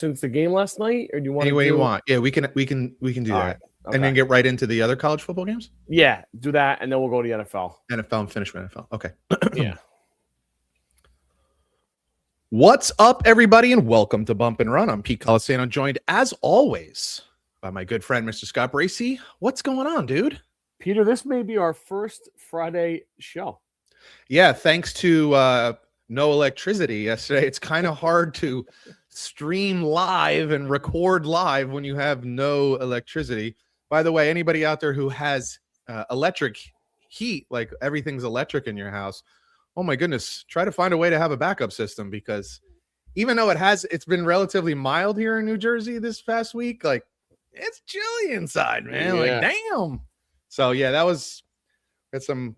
since the game last night, or do you want any to way do... you want? Yeah, we can do All that, right. Okay. and then get right into the other college football games. Yeah, do that, and then we'll go to the NFL. NFL and finish with NFL. Okay. Yeah. What's up, everybody, and welcome to Bump and Run. I'm Pete Colasano, joined as always by my good friend, Mr. Scott Bracey. What's going on, dude? Peter, this may be our first Friday show. Yeah, thanks to no electricity yesterday. It's kind of hard to stream live and record live when you have no electricity. By the way, anybody out there who has electric heat, like everything's electric in your house, oh my goodness, try to find a way to have a backup system, because even though it's been relatively mild here in New Jersey this past week, like it's chilly inside, man. Yeah. Like, damn. So yeah, had some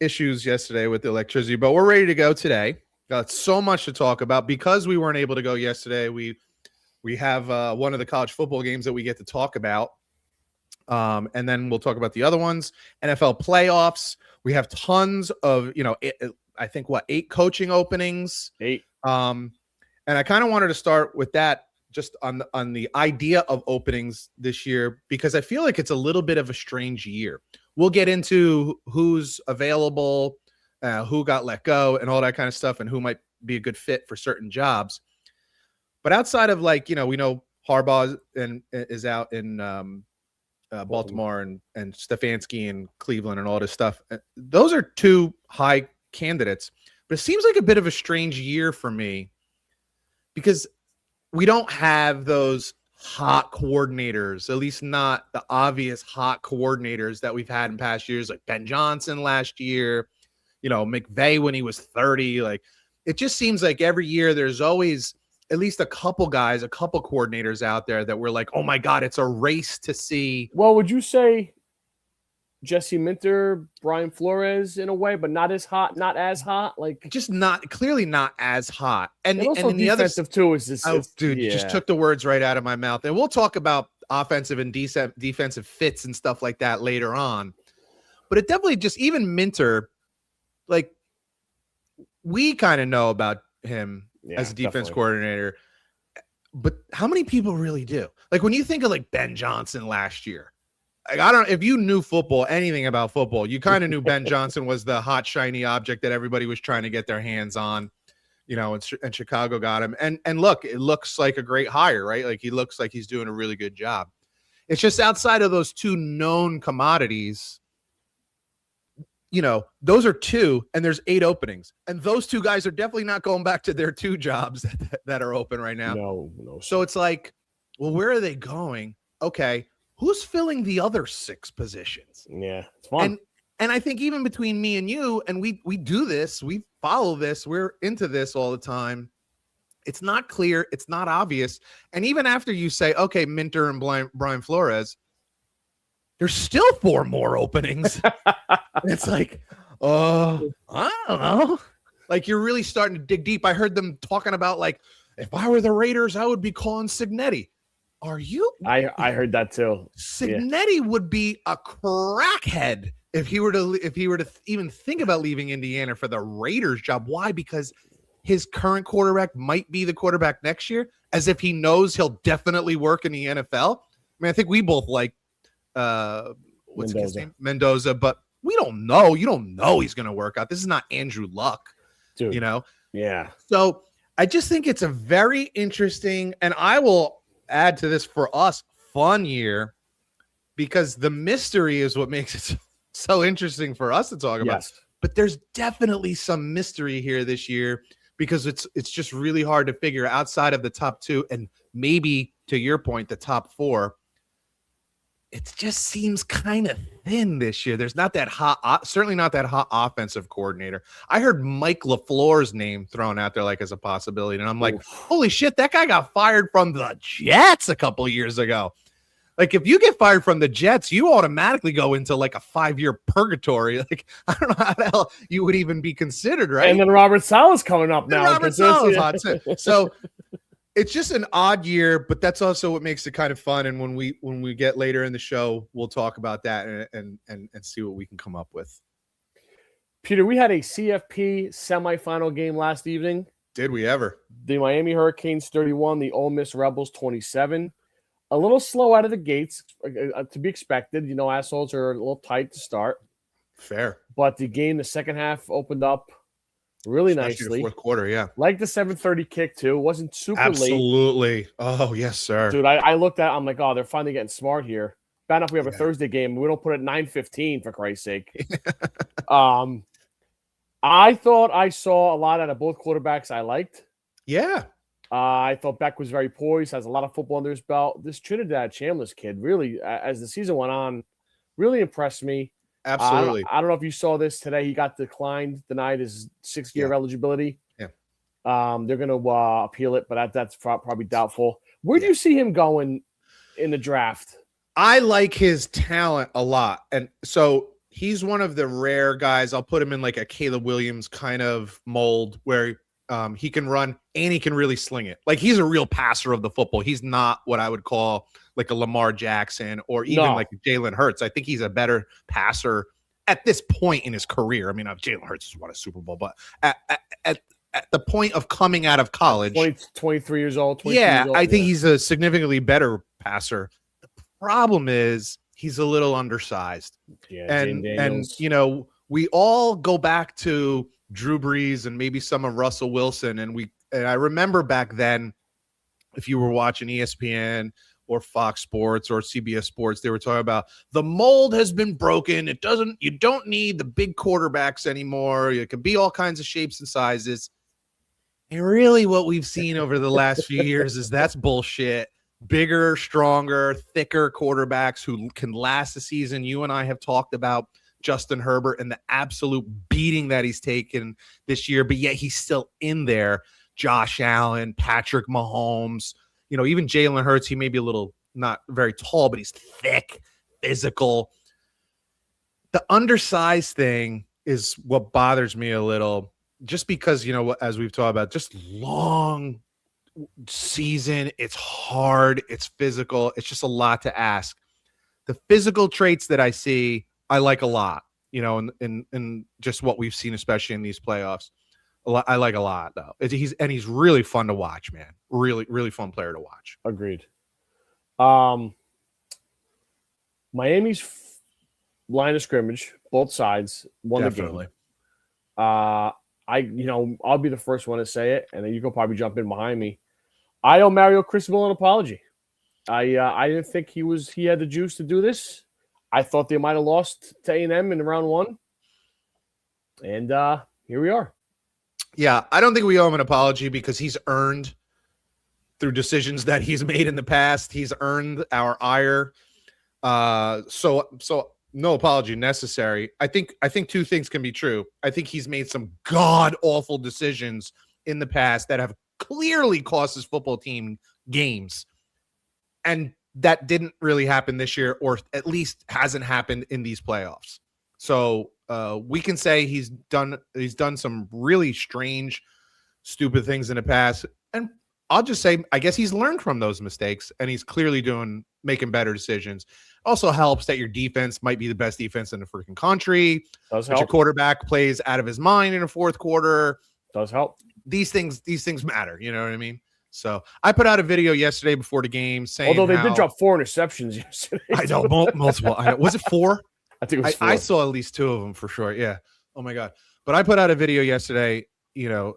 issues yesterday with the electricity, but we're ready to go today. Got so much to talk about because we weren't able to go yesterday. We have one of the college football games that we get to talk about, and then we'll talk about the other ones. NFL playoffs. We have tons of, I think 8 coaching openings. 8. And I kind of wanted to start with that, just on the idea of openings this year, because I feel like it's a little bit of a strange year. We'll get into who's available, who got let go, and all that kind of stuff, and who might be a good fit for certain jobs. But outside of, we know Harbaugh is out in Baltimore, and Stefanski in Cleveland and all this stuff. Those are 2 high candidates, but it seems like a bit of a strange year for me because we don't have those hot coordinators, at least not the obvious hot coordinators that we've had in past years, like Ben Johnson last year, McVay when he was 30. Like, it just seems like every year there's always at least a couple guys, a couple coordinators out there that we're like, oh my God, it's a race to see. Well, would you say Jesse Minter, Brian Flores in a way, but not as hot? Like, just clearly not as hot. And also and the defensive too is this. Dude, you just took the words right out of my mouth. And we'll talk about offensive and defensive fits and stuff like that later on. But it definitely just, even Minter, like, we kind of know about him as a defense coordinator, but how many people really do? Like, when you think of like Ben Johnson last year, like, I don't know if you knew anything about football, you kind of knew Ben Johnson was the hot, shiny object that everybody was trying to get their hands on, and Chicago got him. And look, it looks like a great hire, right? Like, he looks like he's doing a really good job. It's just outside of those 2 known commodities, those are 2, and there's 8 openings. And those 2 guys are definitely not going back to their 2 jobs that are open right now. No. So it's like, well, where are they going? Okay, who's filling the other 6 positions? Yeah, it's fun. And I think even between me and you, and we do this, we follow this, we're into this all the time. It's not clear, it's not obvious. And even after you say, okay, Minter and Brian Flores, there's still 4 more openings. It's like, I don't know. Like, you're really starting to dig deep. I heard them talking about, like, if I were the Raiders, I would be calling Cignetti. Are you? I heard that too. Cignetti would be a crackhead if he were to even think about leaving Indiana for the Raiders job. Why? Because his current quarterback might be the quarterback next year, as if he knows he'll definitely work in the NFL. I mean, I think we both like what's his name? Mendoza, but we don't know. You don't know he's going to work out. This is not Andrew Luck, dude. Yeah. So I just think it's a very interesting, and I will add to this, for us, fun year, because the mystery is what makes it so interesting for us to talk about. Yes. But there's definitely some mystery here this year, because it's just really hard to figure outside of the top 2, and maybe, to your point, the top 4. It just seems kind of thin this year. There's not that hot, certainly not that hot offensive coordinator. I heard Mike LaFleur's name thrown out there like as a possibility, and I'm like, holy shit, that guy got fired from the Jets a couple of years ago. Like, if you get fired from the Jets, you automatically go into like a 5-year purgatory. Like, I don't know how the hell you would even be considered, right? And then Robert Saleh's coming up now. Robert Saleh's hot too. So it's just an odd year, but that's also what makes it kind of fun. And when we get later in the show, we'll talk about that and see what we can come up with. Peter, we had a CFP semifinal game last evening. Did we ever? The Miami Hurricanes 31, the Ole Miss Rebels 27. A little slow out of the gates, to be expected. You know, assholes are a little tight to start. Fair. But the game, the second half opened up really Especially nicely. the fourth quarter, yeah. Like the 7:30 kick, too. It wasn't super late. Absolutely. Oh, yes, sir. Dude, I looked at it. I'm like, oh, they're finally getting smart here. Bad enough we have a Thursday game. We don't put it at 9:15, for Christ's sake. I thought I saw a lot out of both quarterbacks I liked. Yeah. I thought Beck was very poised, has a lot of football under his belt. This Trinidad Chambliss kid really, as the season went on, really impressed me. Absolutely. I don't know if you saw this today. He got denied his 6-year eligibility. Yeah. They're going to appeal it, but that's probably doubtful. Where do you see him going in the draft? I like his talent a lot. And so he's one of the rare guys. I'll put him in like a Caleb Williams kind of mold where he can run and he can really sling it. Like he's a real passer of the football. He's not what I would call like a Lamar Jackson or even like Jalen Hurts. I think he's a better passer at this point in his career. I mean, Jalen Hurts has won a Super Bowl, but at the point of coming out of college, 23 years old. I think he's a significantly better passer. The problem is he's a little undersized. Yeah, and you know, we all go back to Drew Brees and maybe some of Russell Wilson. And I remember back then, if you were watching ESPN or Fox Sports or CBS Sports, they were talking about the mold has been broken. You don't need the big quarterbacks anymore. It can be all kinds of shapes and sizes. And really what we've seen over the last few years is that's bullshit. Bigger, stronger, thicker quarterbacks who can last the season. You and I have talked about Justin Herbert and the absolute beating that he's taken this year, but yet he's still in there. Josh Allen, Patrick Mahomes, you know, even Jalen Hurts, he may be a little not very tall, but he's thick, physical. The undersized thing is what bothers me a little, just because, you know, as we've talked about, just long season, it's hard, it's physical, it's just a lot to ask. The physical traits that I see, I like a lot, you know, and just what we've seen, especially in these playoffs. I like a lot, though. He's really fun to watch, man. Really, really fun player to watch. Agreed. Miami's line of scrimmage, both sides, won Definitely. the game. I'll be the first one to say it, and then you can probably jump in behind me. I owe Mario Cristobal an apology. I didn't think he had the juice to do this. I thought they might have lost to A&M in round one. And here we are. Yeah, I don't think we owe him an apology because he's earned, through decisions that he's made in the past, he's earned our ire. So no apology necessary. I think two things can be true. I think he's made some god-awful decisions in the past that have clearly cost his football team games. And that didn't really happen this year, or at least hasn't happened in these playoffs. So we can say he's done some really strange, stupid things in the past. And I'll just say, I guess he's learned from those mistakes, and he's clearly making better decisions. Also helps that your defense might be the best defense in the freaking country. Does help. Your quarterback plays out of his mind in the fourth quarter. Does help. These things matter. You know what I mean? So I put out a video yesterday before the game saying, although they did drop 4 interceptions yesterday. I know, multiple. I know. Was it 4? I think it was 4. I saw at least 2 of them for sure. Yeah. Oh my God. But I put out a video yesterday, you know,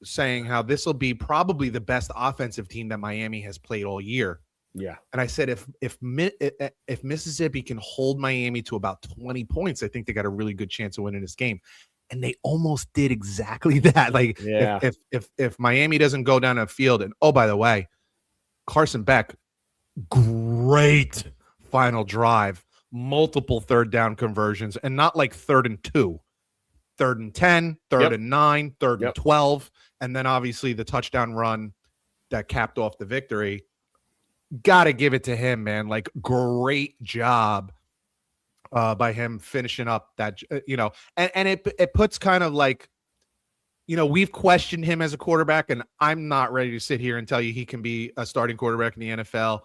saying how this will be probably the best offensive team that Miami has played all year. Yeah. And I said, if Mississippi can hold Miami to about 20 points, I think they got a really good chance of winning this game. And they almost did exactly that. Like, yeah. if Miami doesn't go down the field, and oh, by the way, Carson Beck, great final drive, multiple third down conversions, and not like 3rd and 2, 3rd and 10, 3rd and 9, 3rd and 12, and then obviously the touchdown run that capped off the victory. Got to give it to him, man. Like, great job by him finishing up that, you know, and it puts kind of like, you know, we've questioned him as a quarterback, and I'm not ready to sit here and tell you he can be a starting quarterback in the NFL,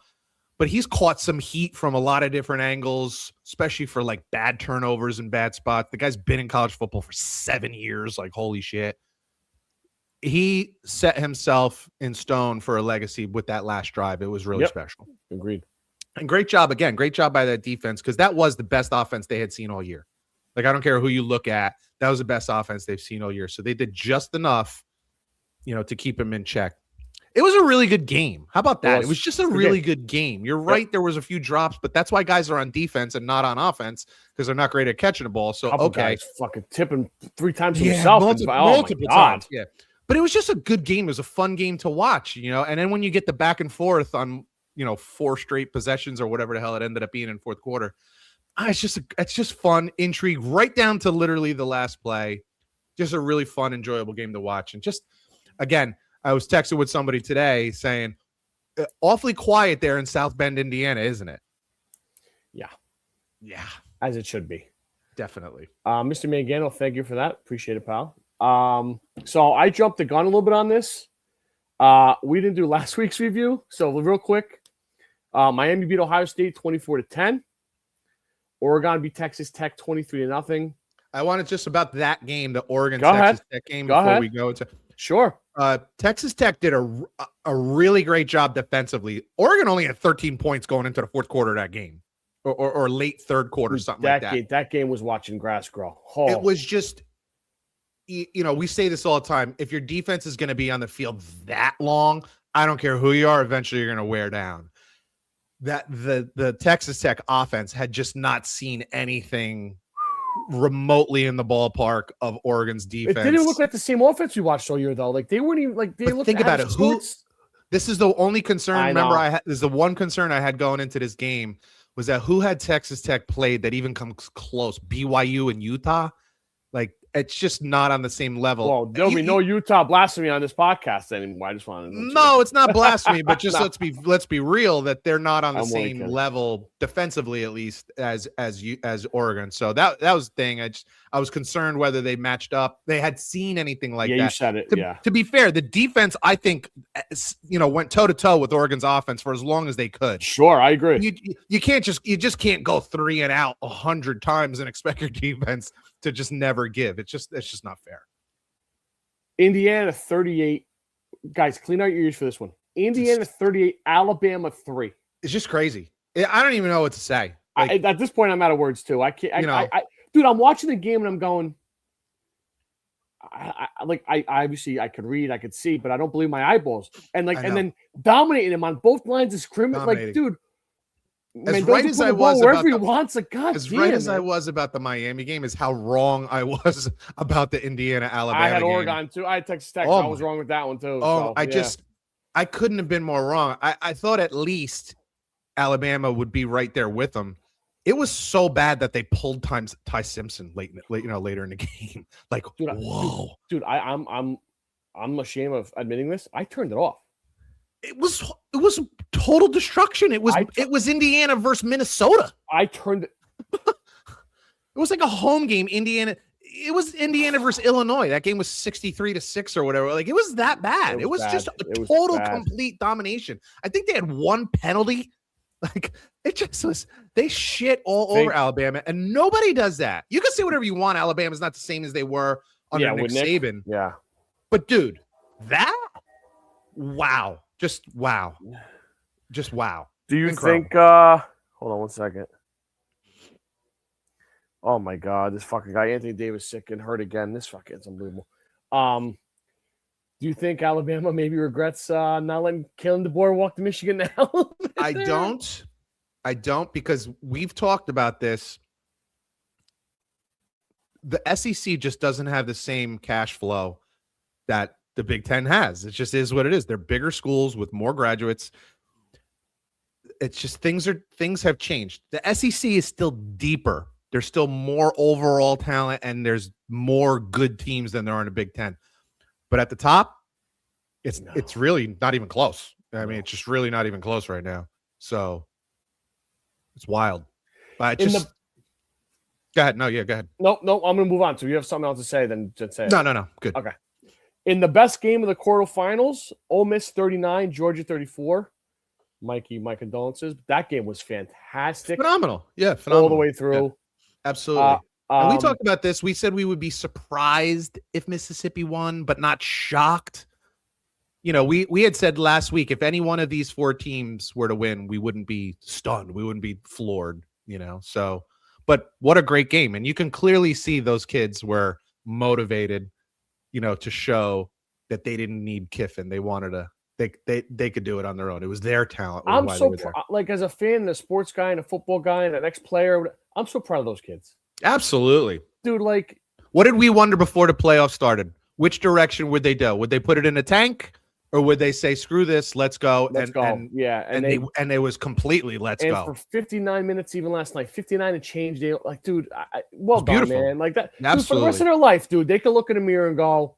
but he's caught some heat from a lot of different angles, especially for like bad turnovers and bad spots. The guy's been in college football for 7 years. Like, holy shit. he set himself in stone for a legacy with that last drive. It was really special. Agreed. And great job again. Great job by that defense, because that was the best offense they had seen all year. Like, I don't care who you look at, that was the best offense they've seen all year. So they did just enough, to keep him in check. It was a really good game. How about that? It was just a really good game. You're right. There was a few drops, but that's why guys are on defense and not on offense, because they're not great at catching the ball. So, guys fucking tipping 3 times himself. Multiple times. Yeah. But it was just a good game. It was a fun game to watch, and then when you get the back and forth on, 4 straight possessions or whatever the hell it ended up being in fourth quarter, it's just fun, intrigue, right down to literally the last play. Just a really fun, enjoyable game to watch. And just, again, I was texting with somebody today saying, awfully quiet there in South Bend, Indiana, isn't it? Yeah. Yeah. As it should be. Definitely. Mr. Mangano, thank you for that. Appreciate it, pal. So I jumped the gun a little bit on this. We didn't do last week's review. So real quick, Miami beat Ohio State 24-10. Oregon beat Texas Tech 23-0. I wanted just about that game, the Oregon-Texas Tech game, before we go into. Sure. Texas Tech did a really great job defensively. Oregon only had 13 points going into the fourth quarter of that game, or late third quarter, something like that. That game was watching grass grow. It was just, we say this all the time. If your defense is going to be on the field that long, I don't care who you are, eventually you're going to wear down. That the Texas Tech offense had just not seen anything remotely in the ballpark of Oregon's defense. It didn't look like the same offense we watched all year, though. Like, they weren't even like they looked. Think about it. This is the only concern. Remember, this is the one concern I had going into this game, was that who had Texas Tech played that even comes close? BYU and Utah. Like, it's just not on the same level. Well, there'll be no Utah blasphemy on this podcast anymore. I just wanted to No, it's not blasphemy, but just let's be real that they're not on the same level defensively, at least, as Oregon. So that was the thing. I was concerned whether they matched up. They had seen anything like that. You said it. To be fair, the defense, I think, went toe to toe with Oregon's offense for as long as they could. Sure, I agree. You just can't go 3 and out 100 times and expect your defense to just never give. It's just not fair. Indiana 38. Guys, clean out your ears for this one. Indiana 38, Alabama 3. It's just crazy. I don't even know what to say. Like, at this point, I'm out of words too. I can't. Dude, I'm watching the game and I'm going. I obviously I could read, I could see, but I don't believe my eyeballs. And then dominating him on both lines of scrimmage. Like, dude. As right as I was wherever he wants, I was about the Miami game is how wrong I was about the Indiana Alabama. I had game. Oregon too. I had Texas Tech. I was wrong with that one too. I couldn't have been more wrong. I thought at least Alabama would be right there with them. It was so bad that they pulled Ty Simpson later in the game. Like, dude, whoa, dude, I'm ashamed of admitting this. I turned it off. It was total destruction. It was Indiana versus Minnesota. I turned it. It was like a home game. It was Indiana versus Illinois. That game was 63-6 or whatever. Like, it was that bad. It was just a total complete domination. I think they had one penalty. Like, it just was. They shit all over Alabama, and nobody does that. You can say whatever you want. Alabama's not the same as they were under Nick Saban. Yeah, but dude, wow. Just wow. Do you think hold on one second. Oh my God, this fucking guy, Anthony Davis, sick and hurt again. This fucking is unbelievable. Do you think Alabama maybe regrets not letting Kalen DeBoer walk to Michigan now? I don't, because we've talked about this. The SEC just doesn't have the same cash flow that the Big Ten has. It just is what it is. They're bigger schools with more graduates. It's just things have changed. The SEC is still deeper. There's still more overall talent, and there's more good teams than there are in the Big Ten. But at the top, it's really not even close. I mean, it's just really not even close right now. So it's wild. But go ahead. No, go ahead. No, I'm going to move on. So you have something else to say, then just say it. No. Good. Okay. In the best game of the quarterfinals, Ole Miss 39, Georgia 34. Mikey, my condolences. That game was fantastic. Phenomenal. Yeah, phenomenal. All the way through. Yeah, absolutely. And we talked about this. We said we would be surprised if Mississippi won, but not shocked. You know, we had said last week, if any one of these 4 teams were to win, we wouldn't be stunned. We wouldn't be floored, you know. So, but what a great game. And you can clearly see those kids were motivated, you know, to show that they didn't need Kiffin. They wanted to, they could do it on their own. It was their talent. I'm so like, as a fan, and a sports guy and a football guy and an ex-player, I'm so proud of those kids. Absolutely. Dude, like, what did we wonder before the playoffs started? Which direction would they go? Would they put it in a tank, or would they say, screw this, let's go? Let's go. And it was completely let's go. And for 59 minutes, even last night, 59 and change, they like, dude, well done, beautiful, man. Like that. Absolutely. Dude, for the rest of their life, dude, they could look in the mirror and go,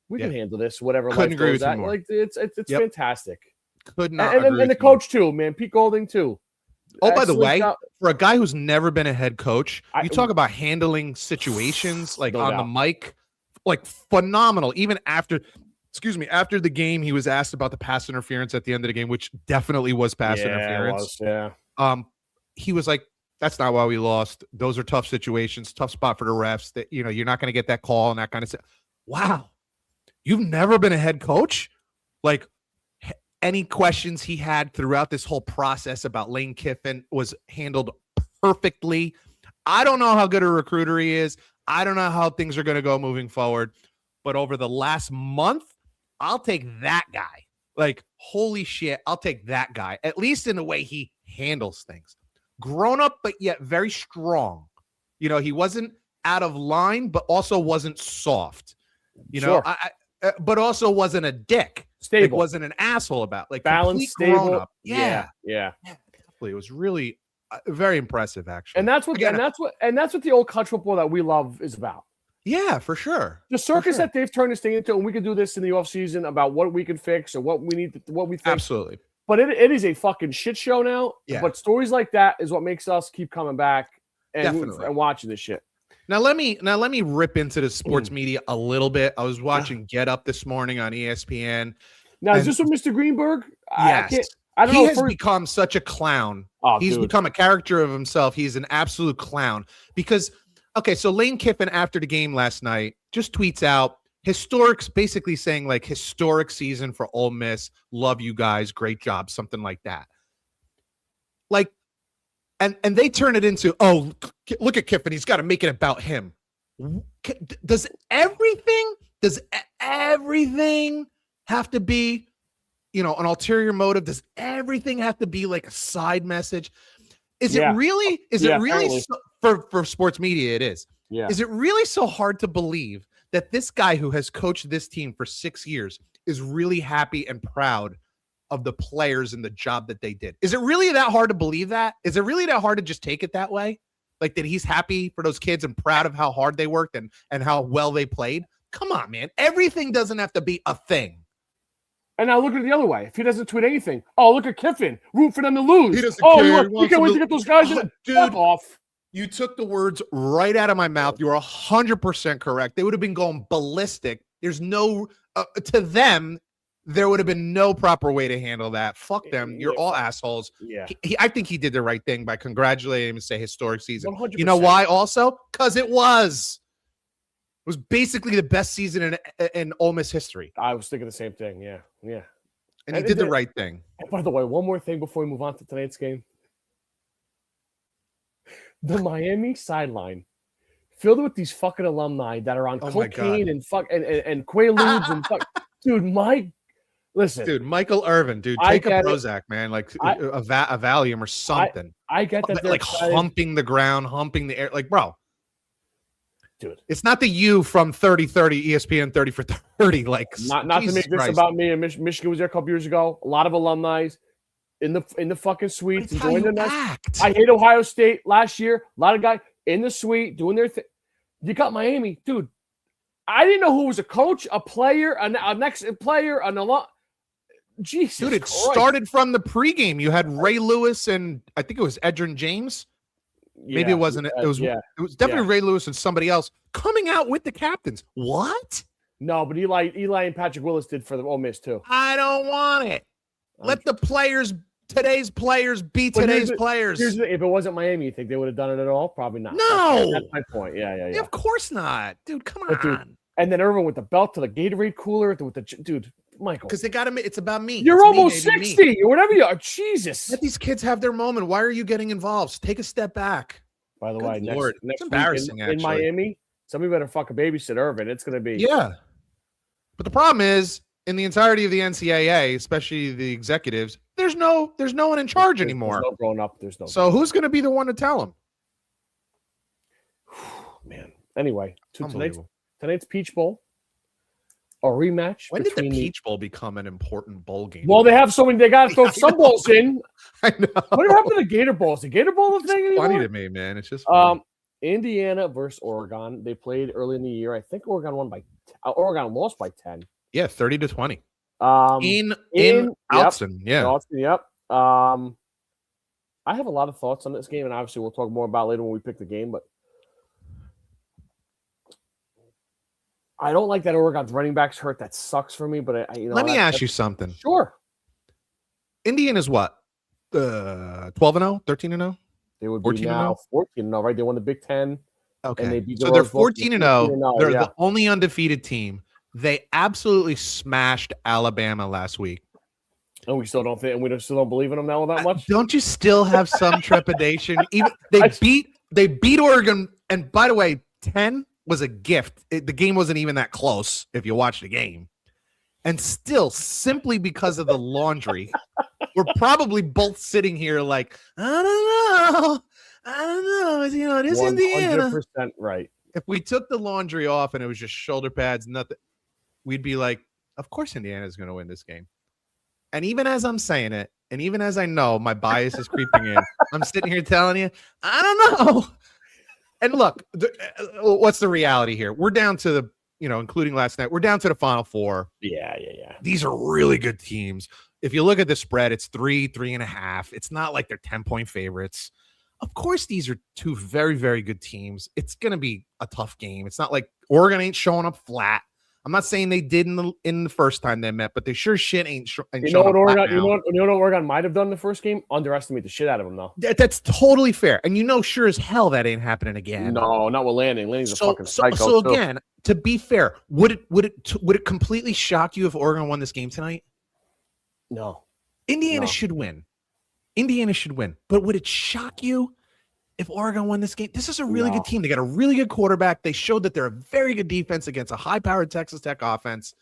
we can handle this, whatever. Couldn't life agree goes with you at. more. Like, it's fantastic. Could not and the coach too, man. Pete Golding too. Oh, by the way, for a guy who's never been a head coach, you talk about handling situations like on the mic, like phenomenal. Even after the game, he was asked about the pass interference at the end of the game, which definitely was pass interference. He was like, that's not why we lost. Those are tough situations, tough spot for the refs. That, you know, you're not going to get that call and that kind of stuff. Wow. You've never been a head coach? Like, any questions he had throughout this whole process about Lane Kiffin was handled perfectly. I don't know how good a recruiter he is. I don't know how things are going to go moving forward. But over the last month, I'll take that guy. Like, holy shit, I'll take that guy, at least in the way he handles things. Grown up, but yet very strong. You know, he wasn't out of line, but also wasn't soft. You know, but also wasn't a dick. Stable. Like, wasn't an asshole about, like, balanced, stable. Up. Yeah. It was really very impressive, actually. And that's what the old college football that we love is about. Yeah, for sure. The circus that they've turned this thing into, and we can do this in the offseason about what we can fix or what we need, what we think. Absolutely. But it is a fucking shit show now. Yeah. But stories like that is what makes us keep coming back and watching this shit. Now let me rip into the sports media a little bit. I was watching Get Up this morning on ESPN. Now, is this with Mr. Greenberg? Yes. I don't know. He has become such a clown. He's become a character of himself. He's an absolute clown. Because, okay, so Lane Kiffin, after the game last night, just tweets out, basically saying, like, historic season for Ole Miss. Love you guys. Great job. Something like that. Like, and they turn it into, oh, look at Kiffin. He's got to make it about him. Does everything have to be, you know, an ulterior motive? Does everything have to be like a side message? Is it really for sports media? It is. Yeah. Is it really so hard to believe that this guy who has coached this team for 6 years is really happy and proud of the players and the job that they did? Is it really that hard to believe that? Is it really that hard to just take it that way? Like, that he's happy for those kids and proud of how hard they worked and how well they played? Come on, man. Everything doesn't have to be a thing. And now look at it the other way. If he doesn't tweet anything, oh, look at Kiffin, root for them to lose. He doesn't care. He can't wait to get those guys in. Dude, off. You took the words right out of my mouth. You are 100% correct. They would have been going ballistic. There's no, to them, there would have been no proper way to handle that. Fuck them. You're all assholes. Yeah. I think he did the right thing by congratulating him and say historic season. 100%. You know why also? Because it was basically the best season in Ole Miss history. I was thinking the same thing. Yeah. And he did the right thing. And by the way, one more thing before we move on to tonight's game. The Miami sideline filled with these fucking alumni that are on cocaine and Quaaludes and fuck. Dude, listen. Dude, Michael Irvin, dude, take a Prozac, man, like a Valium or something. I get that. Like humping the ground, humping the air. Like, bro. Dude, it's not the you from 30-30 ESPN 30 for 30. Like, not to make this about me. And Michigan was there a couple years ago. A lot of alumni in the fucking suites enjoying the night. I hate Ohio State last year. A lot of guys in the suite doing their thing. You got Miami, dude. I didn't know who was a coach, a player, a next player, an alum. Jesus, dude, it Christ. Started from the pregame. You had Ray Lewis and I think it was Edgerrin James. Maybe it wasn't. It was definitely Ray Lewis and somebody else coming out with the captains. What? No, but Eli and Patrick Willis did for the Ole Miss too. I don't want it. Let the players today's players be But today's players. If it wasn't Miami, you think they would have done it at all? Probably not. No. That's my point. Yeah. Of course not. Dude, come But, dude, on. and then everyone with the belt to the Gatorade cooler with the dude, Michael. Because they got to. It's about me. You're It's almost me, baby, 60 me. or whatever you are. Jesus. Let these kids have their moment. Why are you getting involved? Take a step back. By the Good way, Lord. next It's embarrassing, week in actually. Miami, somebody better fuck a babysit Irvin. It's going to be. Yeah. But the problem is, in the entirety of the NCAA, especially the executives, there's no one in charge anymore. There's no growing up. There's no. So who's going to be the one to tell them? Man. Anyway, Unbelievable. tonight's Peach Bowl, a rematch. When did the Peach Bowl become an important bowl game? Well, they have so many. They got to throw some bowls in. I know. What happened to the Gator Bowl? Is the Gator Bowl a thing anymore? Funny to me, man. It's just funny. Indiana versus Oregon. They played early in the year. I think Oregon Oregon lost by 10. Yeah, 30-20. In Alton. Yeah. Alton, yep. I have a lot of thoughts on this game, and obviously we'll talk more about it later when we pick the game, but I don't like that Oregon's running backs hurt. That sucks for me, but let me ask you something. Sure. Indiana's what? 12-0, 13-0? They would be now 14-0, right? They won the Big Ten. Okay. And they beat so they're 14-0. They're the only undefeated team. They absolutely smashed Alabama last week. And we still don't think, and we still don't believe in them now that much. Don't you still have some trepidation? Even they beat Oregon, and by the way, 10 was a gift. The game wasn't even that close if you watch the game. And still, simply because of the laundry, we're probably both sitting here like, I don't know. You know, it is Indiana. 100% right. If we took the laundry off and it was just shoulder pads, nothing, we'd be like, of course Indiana is going to win this game. And even as I'm saying it, and even as I know my bias is creeping in, I'm sitting here telling you, I don't know. And look, what's the reality here? We're down to the, including last night, we're down to the Final Four. Yeah. These are really good teams. If you look at the spread, it's 3.5. It's not like they're 10-point favorites. Of course, these are two very, very good teams. It's going to be a tough game. It's not like Oregon ain't showing up flat. I'm not saying they did in the first time they met, but they sure shit ain't showing up flat now. You know what Oregon might have done the first game? Underestimate the shit out of them, though. That's totally fair. And sure as hell that ain't happening again. No, not with Landing. Landing's a fucking psycho. So again, to be fair, would it completely shock you if Oregon won this game tonight? No. Indiana should win. But would it shock you if Oregon won this game? This is a really good team. They got a really good quarterback. They showed that they're a very good defense against a high-powered Texas Tech offense.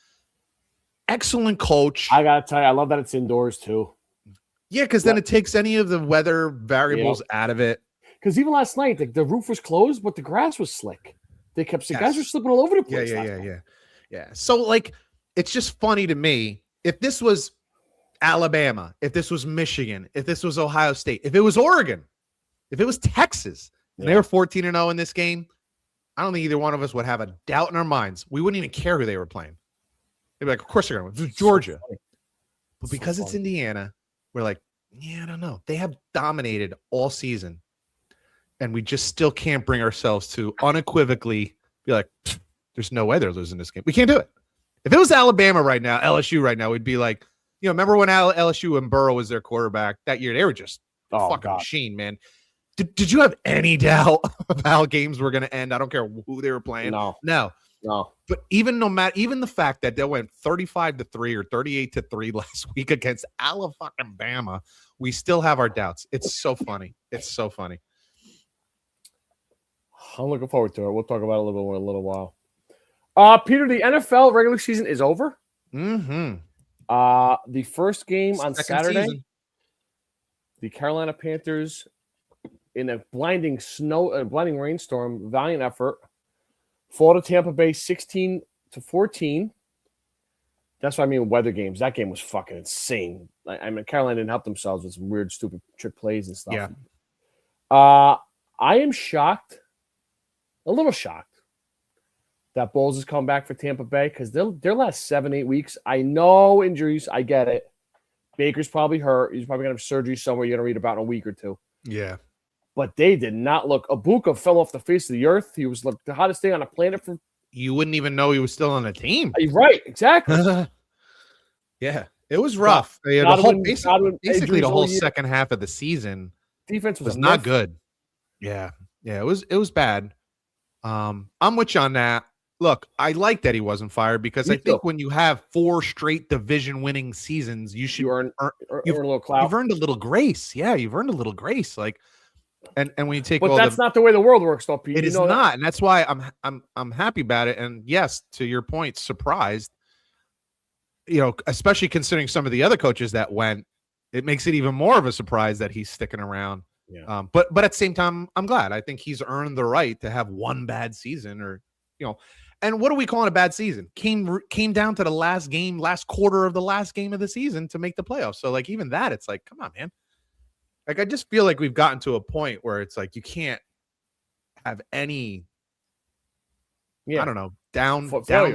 Excellent coach. I got to tell you, I love that it's indoors, too. Yeah, because then it takes any of the weather variables out of it. Because even last night, the roof was closed, but the grass was slick. They kept guys were slipping all over the place. Yeah. So, it's just funny to me. If this was Alabama, if this was Michigan, if this was Ohio State, if it was Oregon, if it was Texas, and they were 14-0 in this game, I don't think either one of us would have a doubt in our minds. We wouldn't even care who they were playing. They'd be like, of course they're going to win. It's Georgia. But because it's Indiana, we're like, I don't know. They have dominated all season. And we just still can't bring ourselves to unequivocally be like, there's no way they're losing this game. We can't do it. If it was Alabama right now, LSU right now, we'd be like, remember when LSU and Burrow was their quarterback that year? They were just a fucking machine, man. Did you have any doubt of how games were going to end? I don't care who they were playing. No. But even the fact that they went 35-3 or 38-3 last week against Alabama, we still have our doubts. It's so funny. I'm looking forward to it. We'll talk about it a little bit more in a little while. Peter, the NFL regular season is over. Mm-hmm. The first game on Saturday, season. The Carolina Panthers, in a blinding rainstorm, valiant effort, fall to Tampa Bay 16-14. That's what I mean with weather games. That game was fucking insane. I mean, Carolina didn't help themselves with some weird, stupid trick plays and stuff. Yeah. I am shocked, a little shocked, that Bowles has come back for Tampa Bay because their last 7-8 weeks, I know injuries, I get it. Baker's probably hurt. He's probably going to have surgery somewhere you're going to read about in a week or two. Yeah. But they did not look. Ibuka fell off the face of the earth. He was the hottest thing on the planet for. You wouldn't even know he was still on the team. Right, exactly. Yeah. It was rough. Yeah, Godwin basically the injuries whole all year. second half of the season Defense was was a not myth. good. Yeah. Yeah, it was bad. I'm with you on that. Look, I like that he wasn't fired because Me I think too. when you have 4 straight division winning seasons, you should You earn a little clout. you've earned a little grace. Yeah, you've earned a little grace. Like, and when you take But all that's not the way the world works, though, Pete. it You is know not, that. and that's why I'm happy about it. And yes, to your point, surprised. You know, especially considering some of the other coaches that went, it makes it even more of a surprise that he's sticking around. Yeah. But at the same time, I'm glad. I think he's earned the right to have one bad season, or and what are we calling a bad season? Came down to the last quarter of the last game of the season to make the playoffs. So like even that, it's like, come on, man. Like I just feel like we've gotten to a point where it's like you can't have any, I don't know, down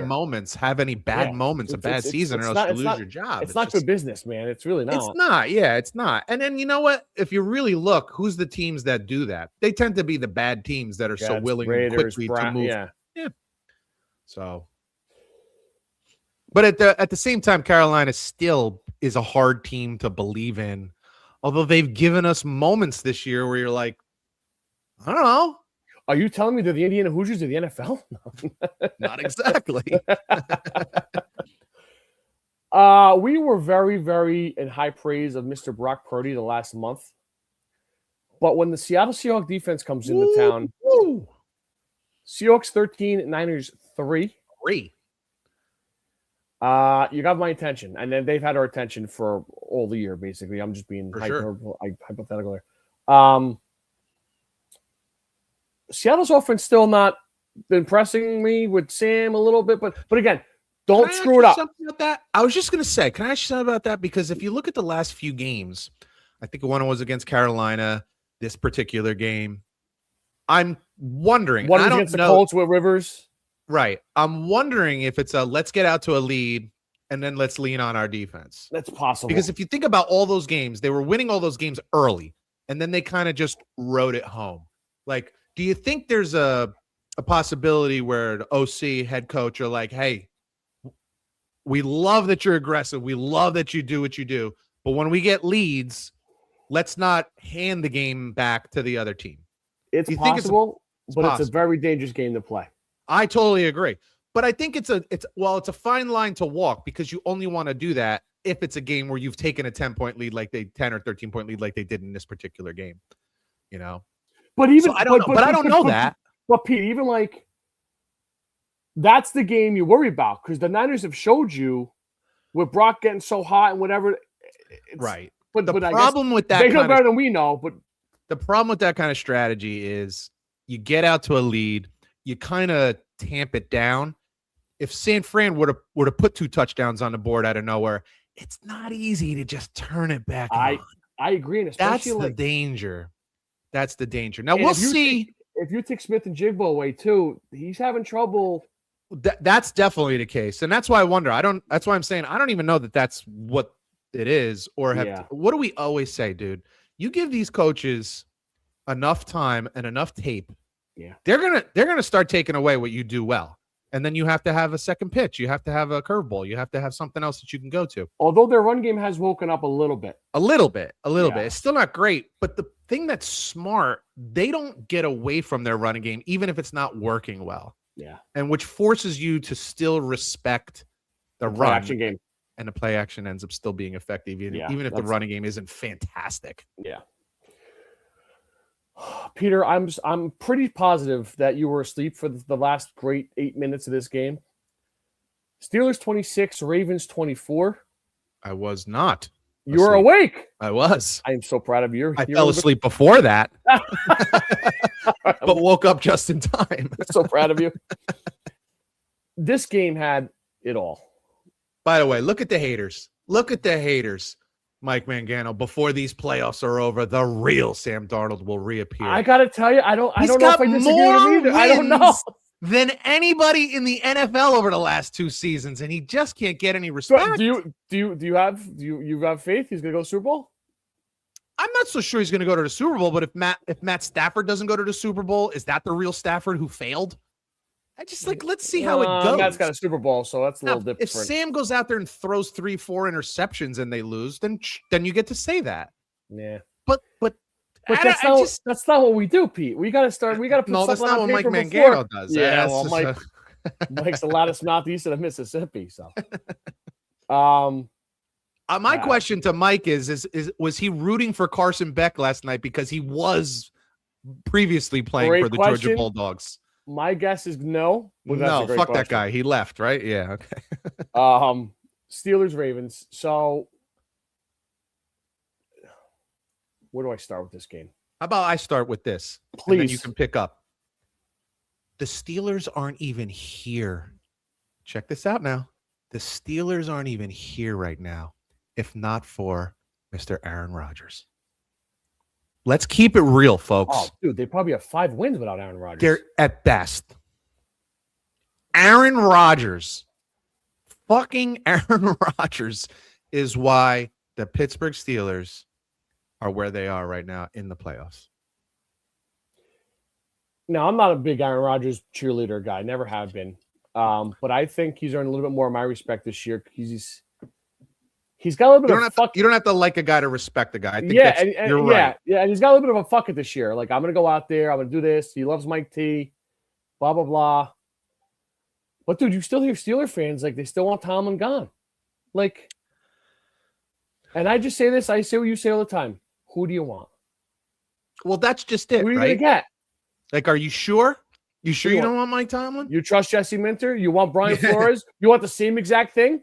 moments, have any bad moments, a bad season, or else you lose your job. It's not good business, man. It's really not. It's not. Yeah, it's not. And then you know what? If you really look, who's the teams that do that? They tend to be the bad teams that are so willing Raiders, quickly to move. Yeah. So, but at the same time, Carolina still is a hard team to believe in. Although they've given us moments this year where you're like, I don't know. Are you telling me they're the Indiana Hoosiers of the NFL? Not exactly. We were very, very in high praise of Mr. Brock Purdy the last month. But when the Seattle Seahawks defense comes into town, Seahawks 13, Niners 3. You got my attention. And then they've had our attention for all the year, basically. I'm just being hypothetical there. Seattle's offense still not impressing me with Sam a little bit, but again, don't screw it up. About that? I was just going to say, can I ask you something about that? Because if you look at the last few games, I think one was against Carolina, this particular game. I'm wondering. One was against the Colts with Rivers. Right. I'm wondering if it's let's get out to a lead and then let's lean on our defense. That's possible. Because if you think about all those games, they were winning all those games early, and then they kind of just rode it home. Like, do you think there's a possibility where the OC head coach are like, hey, we love that you're aggressive. We love that you do what you do. But when we get leads, let's not hand the game back to the other team. It's possible, but it's a very dangerous game to play. I totally agree. But I think it's a fine line to walk, because you only want to do that if it's a game where you've taken a 10-point lead, like 10 or 13-point lead, like they did in this particular game, But even I don't know that. But Pete, even like that's the game you worry about, because the Niners have showed you with Brock getting so hot and whatever. Right. But the problem with that, they know better than we know. But the problem with that kind of strategy is you get out to a lead, you kind of tamp it down. If San Fran were to put 2 touchdowns on the board out of nowhere, it's not easy to just turn it back on. I agree. And that's the danger. That's the danger. Now we'll see. If you take Smith and Jigbo away too, he's having trouble. That's definitely the case, and that's why I wonder. That's why I'm saying I don't even know that that's what it is, or what do we always say, dude? You give these coaches enough time and enough tape, they're gonna start taking away what you do well, and then you have to have a second pitch, you have to have a curveball, you have to have something else that you can go to. Although their run game has woken up a little bit. It's still not great, but the thing that's smart, they don't get away from their running game, even if it's not working well. Yeah, and which forces you to still respect the run action game. And the play action ends up still being effective, even if the running game isn't fantastic. Yeah. Peter, I'm pretty positive that you were asleep for the last great 8 minutes of this game. Steelers 26, Ravens 24. I was not. You were awake. I was. I am so proud of you. I fell asleep before that, but woke up just in time. So proud of you. This game had it all. By the way, look at the haters. Look at the haters. Mike Mangano, before these playoffs are over, the real Sam Darnold will reappear. I got to tell you, I don't know if I disagree with him either. I don't know. Than anybody in the NFL over the last 2 seasons, and he just can't get any respect. Do you have faith he's going to go Super Bowl? I'm not so sure he's going to go to the Super Bowl, but if Matt Stafford doesn't go to the Super Bowl, is that the real Stafford who failed? I just let's see how it goes. Matt's got a Super Bowl, so that's a little different. If Sam goes out there and throws 3-4 interceptions and they lose, then you get to say that. Yeah. But that's not what we do, Pete. We got to start. We got to put no, that's something not on what paper Mike before. Mangano does. Yeah, well, Mike's the loudest mouth east of the Mississippi. So, my question to Mike is was he rooting for Carson Beck last night because he was previously playing for the Georgia Bulldogs? My guess is no. No, fuck that guy. He left, right? Yeah. Okay. Steelers, Ravens. So, where do I start with this game? How about I start with this? Please. And then you can pick up. The Steelers aren't even here. Check this out now. The Steelers aren't even here right now, if not for Mr. Aaron Rodgers. Let's keep it real, folks. Oh, dude, they probably have 5 wins without Aaron Rodgers. They're at best. Aaron Rodgers, fucking Aaron Rodgers, is why the Pittsburgh Steelers are where they are right now in the playoffs. Now, I'm not a big Aaron Rodgers cheerleader guy. Never have been. But I think he's earned a little bit more of my respect this year. He's got a little bit of fuck. You don't have to like a guy to respect a guy. I think you're right. Yeah, and he's got a little bit of a fuck it this year. Like, I'm going to go out there. I'm going to do this. He loves Mike T. Blah, blah, blah. But, dude, you still hear Steeler fans, like, they still want Tomlin gone. Like, and I just say this. I say what you say all the time. Who do you want? Well, that's just it, Who are you right? going to get? Like, are you sure? You sure you don't want Mike Tomlin? You trust Jesse Minter? You want Brian Flores? You want the same exact thing?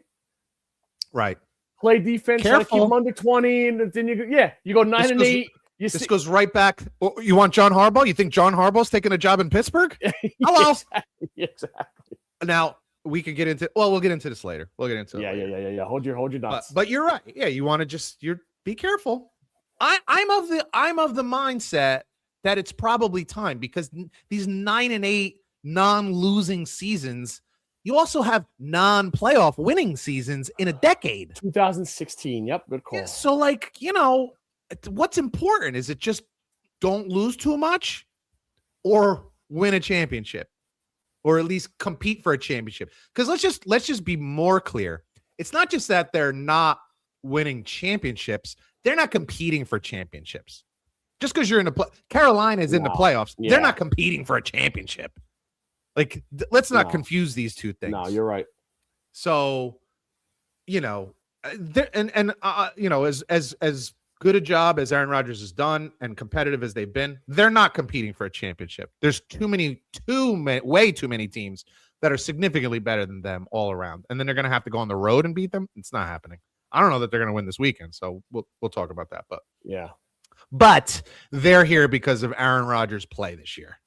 Right. Play defense, try to keep them under 20, and then you go 9-8. This goes right back. You want John Harbaugh? You think John Harbaugh's taking a job in Pittsburgh? Hello. Exactly. Now we could get into. Well, we'll get into this later. We'll get into it. Yeah. Hold your nuts. But you're right. Yeah, you want to be careful. I'm of the mindset that it's probably time because these 9-8 non-losing seasons. You also have non-playoff winning seasons in a decade. 2016. Yep, good call. Yeah, so, what's important? Is it just don't lose too much or win a championship or at least compete for a championship? Because let's just be more clear. It's not just that they're not winning championships. They're not competing for championships. Just because you're in Carolina is in the playoffs. Yeah. They're not competing for a championship. Like, let's not confuse these two things. No, you're right. So, as good a job as Aaron Rodgers has done and competitive as they've been, they're not competing for a championship. There's way too many teams that are significantly better than them all around. And then they're going to have to go on the road and beat them. It's not happening. I don't know that they're going to win this weekend. So we'll talk about that. But yeah, but they're here because of Aaron Rodgers' play this year.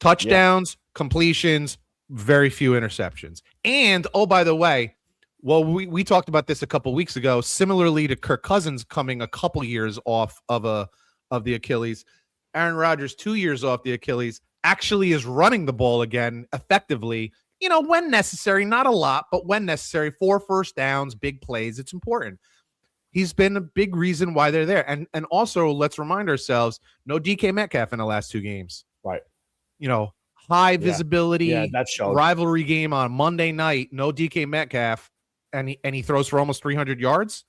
Touchdowns, completions, very few interceptions. And, oh, by the way, well, we talked about this a couple weeks ago, similarly to Kirk Cousins coming a couple years off of the Achilles. Aaron Rodgers, 2 years off the Achilles, actually is running the ball again effectively, when necessary, not a lot, but when necessary, 4 first downs, big plays. It's important. He's been a big reason why they're there. And also, let's remind ourselves, no DK Metcalf in the last 2 games. Right. High visibility that showed. Rivalry game on Monday night, no DK Metcalf, and he throws for almost 300 yards.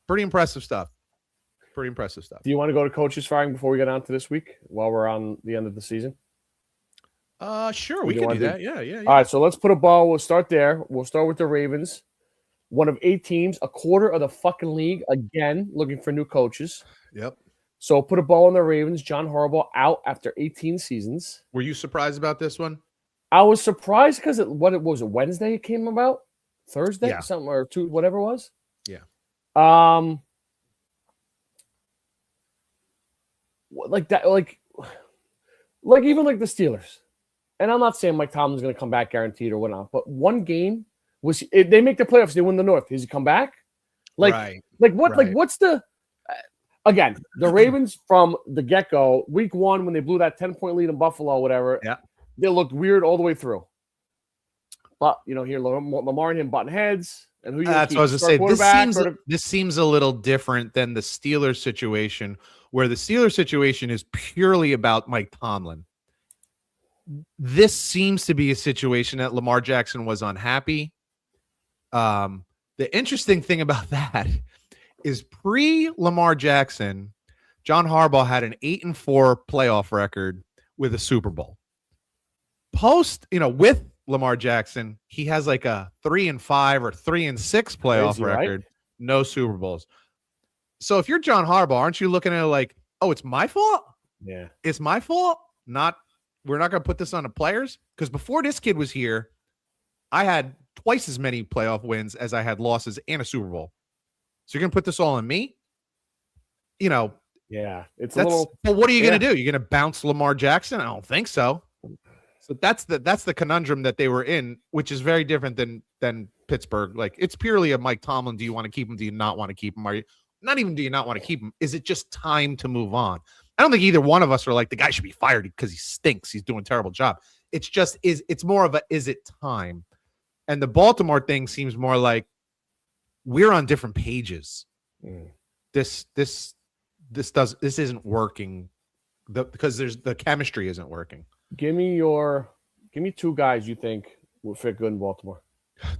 Pretty impressive stuff. Do you want to go to coaches firing before we get on to this week while we're on the end of the season? Sure, we can do that. Yeah. All right, so let's put a ball. We'll start there. We'll start with the Ravens. One of 8 teams, a quarter of the fucking league, again, looking for new coaches. Yep. So put a ball on the Ravens. John Harbaugh out after 18 seasons. Were you surprised about this one? I was surprised because what was it, Wednesday it came about? Thursday? Yeah. Something or two, whatever it was. Yeah. Like that, like even like the Steelers. And I'm not saying Mike Tomlin's going to come back guaranteed or whatnot, but one game they make the playoffs, they win the North. Does he come back? Like what's the again, the Ravens from the get-go, week 1, when they blew that 10-point lead in Buffalo, whatever, they looked weird all the way through. But, here Lamar and him button heads. And who that's what I was going to say. This seems a little different than the Steelers situation, where the Steelers situation is purely about Mike Tomlin. this seems to be a situation that Lamar Jackson was unhappy. The interesting thing about that is pre-Lamar Jackson, John Harbaugh had an 8-4 playoff record with a Super Bowl. Post, with Lamar Jackson, he has like a 3-5 or 3-6 playoff Crazy, record, right? no Super Bowls. So if you're John Harbaugh, aren't you looking at it like, oh, it's my fault? Yeah. It's my fault? We're not going to put this on the players? Because before this kid was here, I had twice as many playoff wins as I had losses and a Super Bowl. So you're going to put this all on me? Yeah. It's a little. But what are you going to do? You're going to bounce Lamar Jackson? I don't think so. So that's the conundrum that they were in, which is very different than Pittsburgh. Like, it's purely a Mike Tomlin. Do you want to keep him? Do you not want to keep him? Do you not want to keep him? Is it just time to move on? I don't think either one of us are like, the guy should be fired because he stinks. He's doing a terrible job. It's just, it's more of a, is it time? And the Baltimore thing seems more like we're on different pages. This isn't working because the chemistry isn't working. Give me two guys you think would fit good in Baltimore.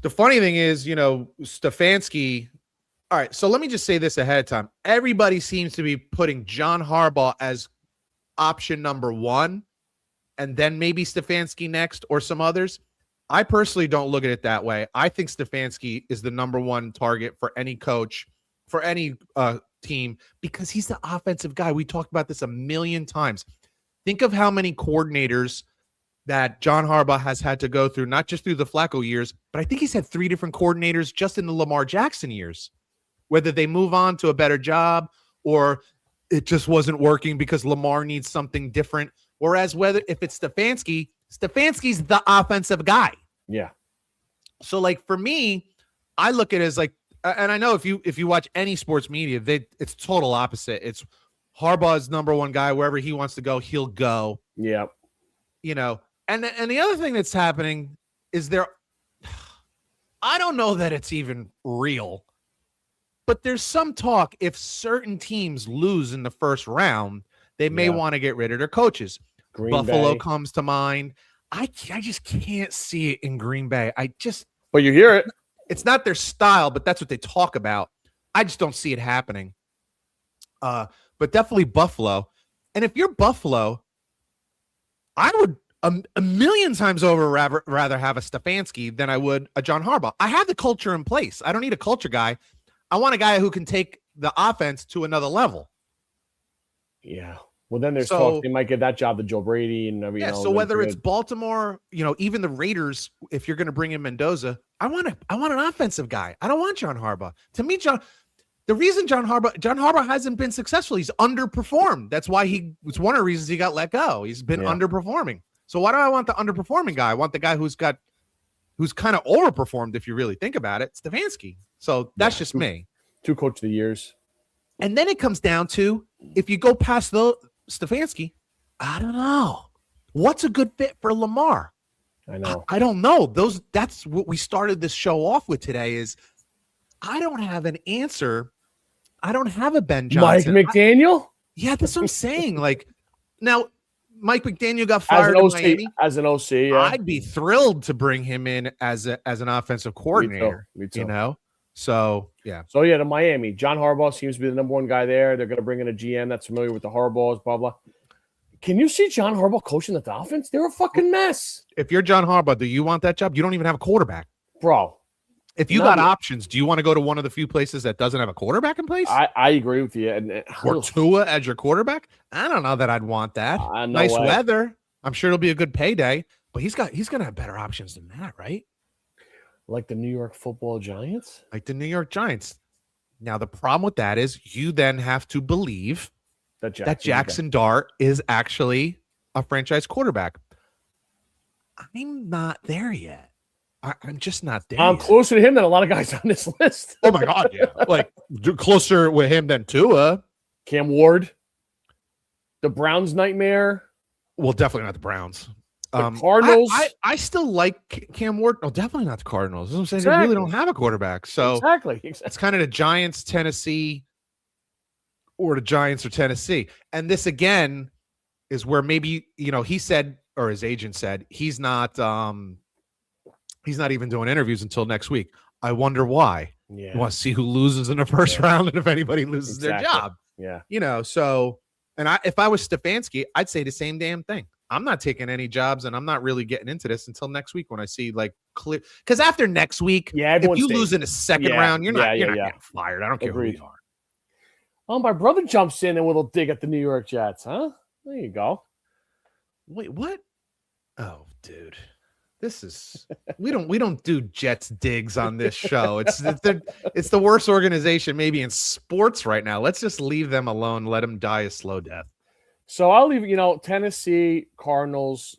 The funny thing is, Stefanski. All right, so let me just say this ahead of time. Everybody seems to be putting John Harbaugh as option number one, and then maybe Stefanski next or some others. I personally don't look at it that way. I think Stefanski is the number one target for any coach, for any team, because he's the offensive guy. We talked about this a million times. Think of how many coordinators that John Harbaugh has had to go through, not just through the Flacco years, but I think he's had 3 different coordinators just in the Lamar Jackson years, whether they move on to a better job or it just wasn't working because Lamar needs something different. Whereas if it's Stefanski's the offensive guy. Yeah. So like for me, I look at it as like, and I know if you watch any sports media, it's total opposite. It's Harbaugh's number one guy. Wherever he wants to go, he'll go. Yeah. And the other thing that's happening is I don't know that it's even real, but there's some talk if certain teams lose in the first round, they may want to get rid of their coaches. Buffalo comes to mind. I just can't see it in Green Bay. But you hear it. It's not their style, but that's what they talk about. I just don't see it happening. But definitely Buffalo. And if you're Buffalo, I would a million times over rather have a Stefanski than I would a John Harbaugh. I have the culture in place. I don't need a culture guy. I want a guy who can take the offense to another level. Yeah. Well, then there's talk they might give that job to Joe Brady and everything. Yeah. So whether it's Baltimore, even the Raiders, if you're going to bring in Mendoza, I want an offensive guy. I don't want John Harbaugh. To me, the reason John Harbaugh hasn't been successful, he's underperformed. That's why it's one of the reasons he got let go. He's been underperforming. So why do I want the underperforming guy? I want the guy who's kind of overperformed, if you really think about it, Stefanski. So that's just me. 2 coach of the years. And then it comes down to, if you go past the Stefanski, I don't know. What's a good fit for Lamar? I know. I don't know. That's what we started this show off with today is I don't have an answer. I don't have a Ben Johnson. Mike McDaniel? That's what I'm saying. Like, now, Mike McDaniel got fired in Miami. As an OC, I'd be thrilled to bring him in as an offensive coordinator. Me too. So, yeah. So, to Miami. John Harbaugh seems to be the number one guy there. They're going to bring in a GM that's familiar with the Harbaughs, blah, blah. Can you see John Harbaugh coaching the Dolphins? They're a fucking mess. If you're John Harbaugh, do you want that job? You don't even have a quarterback. Bro. If you got options, do you want to go to one of the few places that doesn't have a quarterback in place? I agree with you. Or Tua as your quarterback? I don't know that I'd want that. Nice weather. I'm sure it'll be a good payday, but he's going to have better options than that, right? Like the New York Football Giants? Like the New York Giants. Now, the problem with that is you then have to believe that Jackson Dart is actually a franchise quarterback. I'm not there yet. I'm just not there. I'm closer to him than a lot of guys on this list. Oh, my God, yeah. Like, closer with him than Tua. Cam Ward. The Browns' nightmare. Well, definitely not the Browns. The Cardinals. I still like Cam Ward. No, definitely not the Cardinals. I'm saying they really don't have a quarterback. So exactly. It's kind of the Giants, Tennessee, or the Giants or Tennessee. And this, again, is where maybe, he said, or his agent said, he's not even doing interviews until next week. I wonder why. Yeah. You want to see who loses in the first round and if anybody loses their job. Yeah. So, and if I was Stefanski, I'd say the same damn thing. I'm not taking any jobs, and I'm not really getting into this until next week when I see like clear. Because after next week, if you lose in the second round, you're not getting fired. I don't care who you are. Oh, my brother jumps in and will dig at the New York Jets, huh? There you go. Wait, what? Oh, dude. This is we don't do Jets digs on this show. It's the worst organization maybe in sports right now. Let's just leave them alone. Let them die a slow death. So I'll leave. Tennessee Cardinals.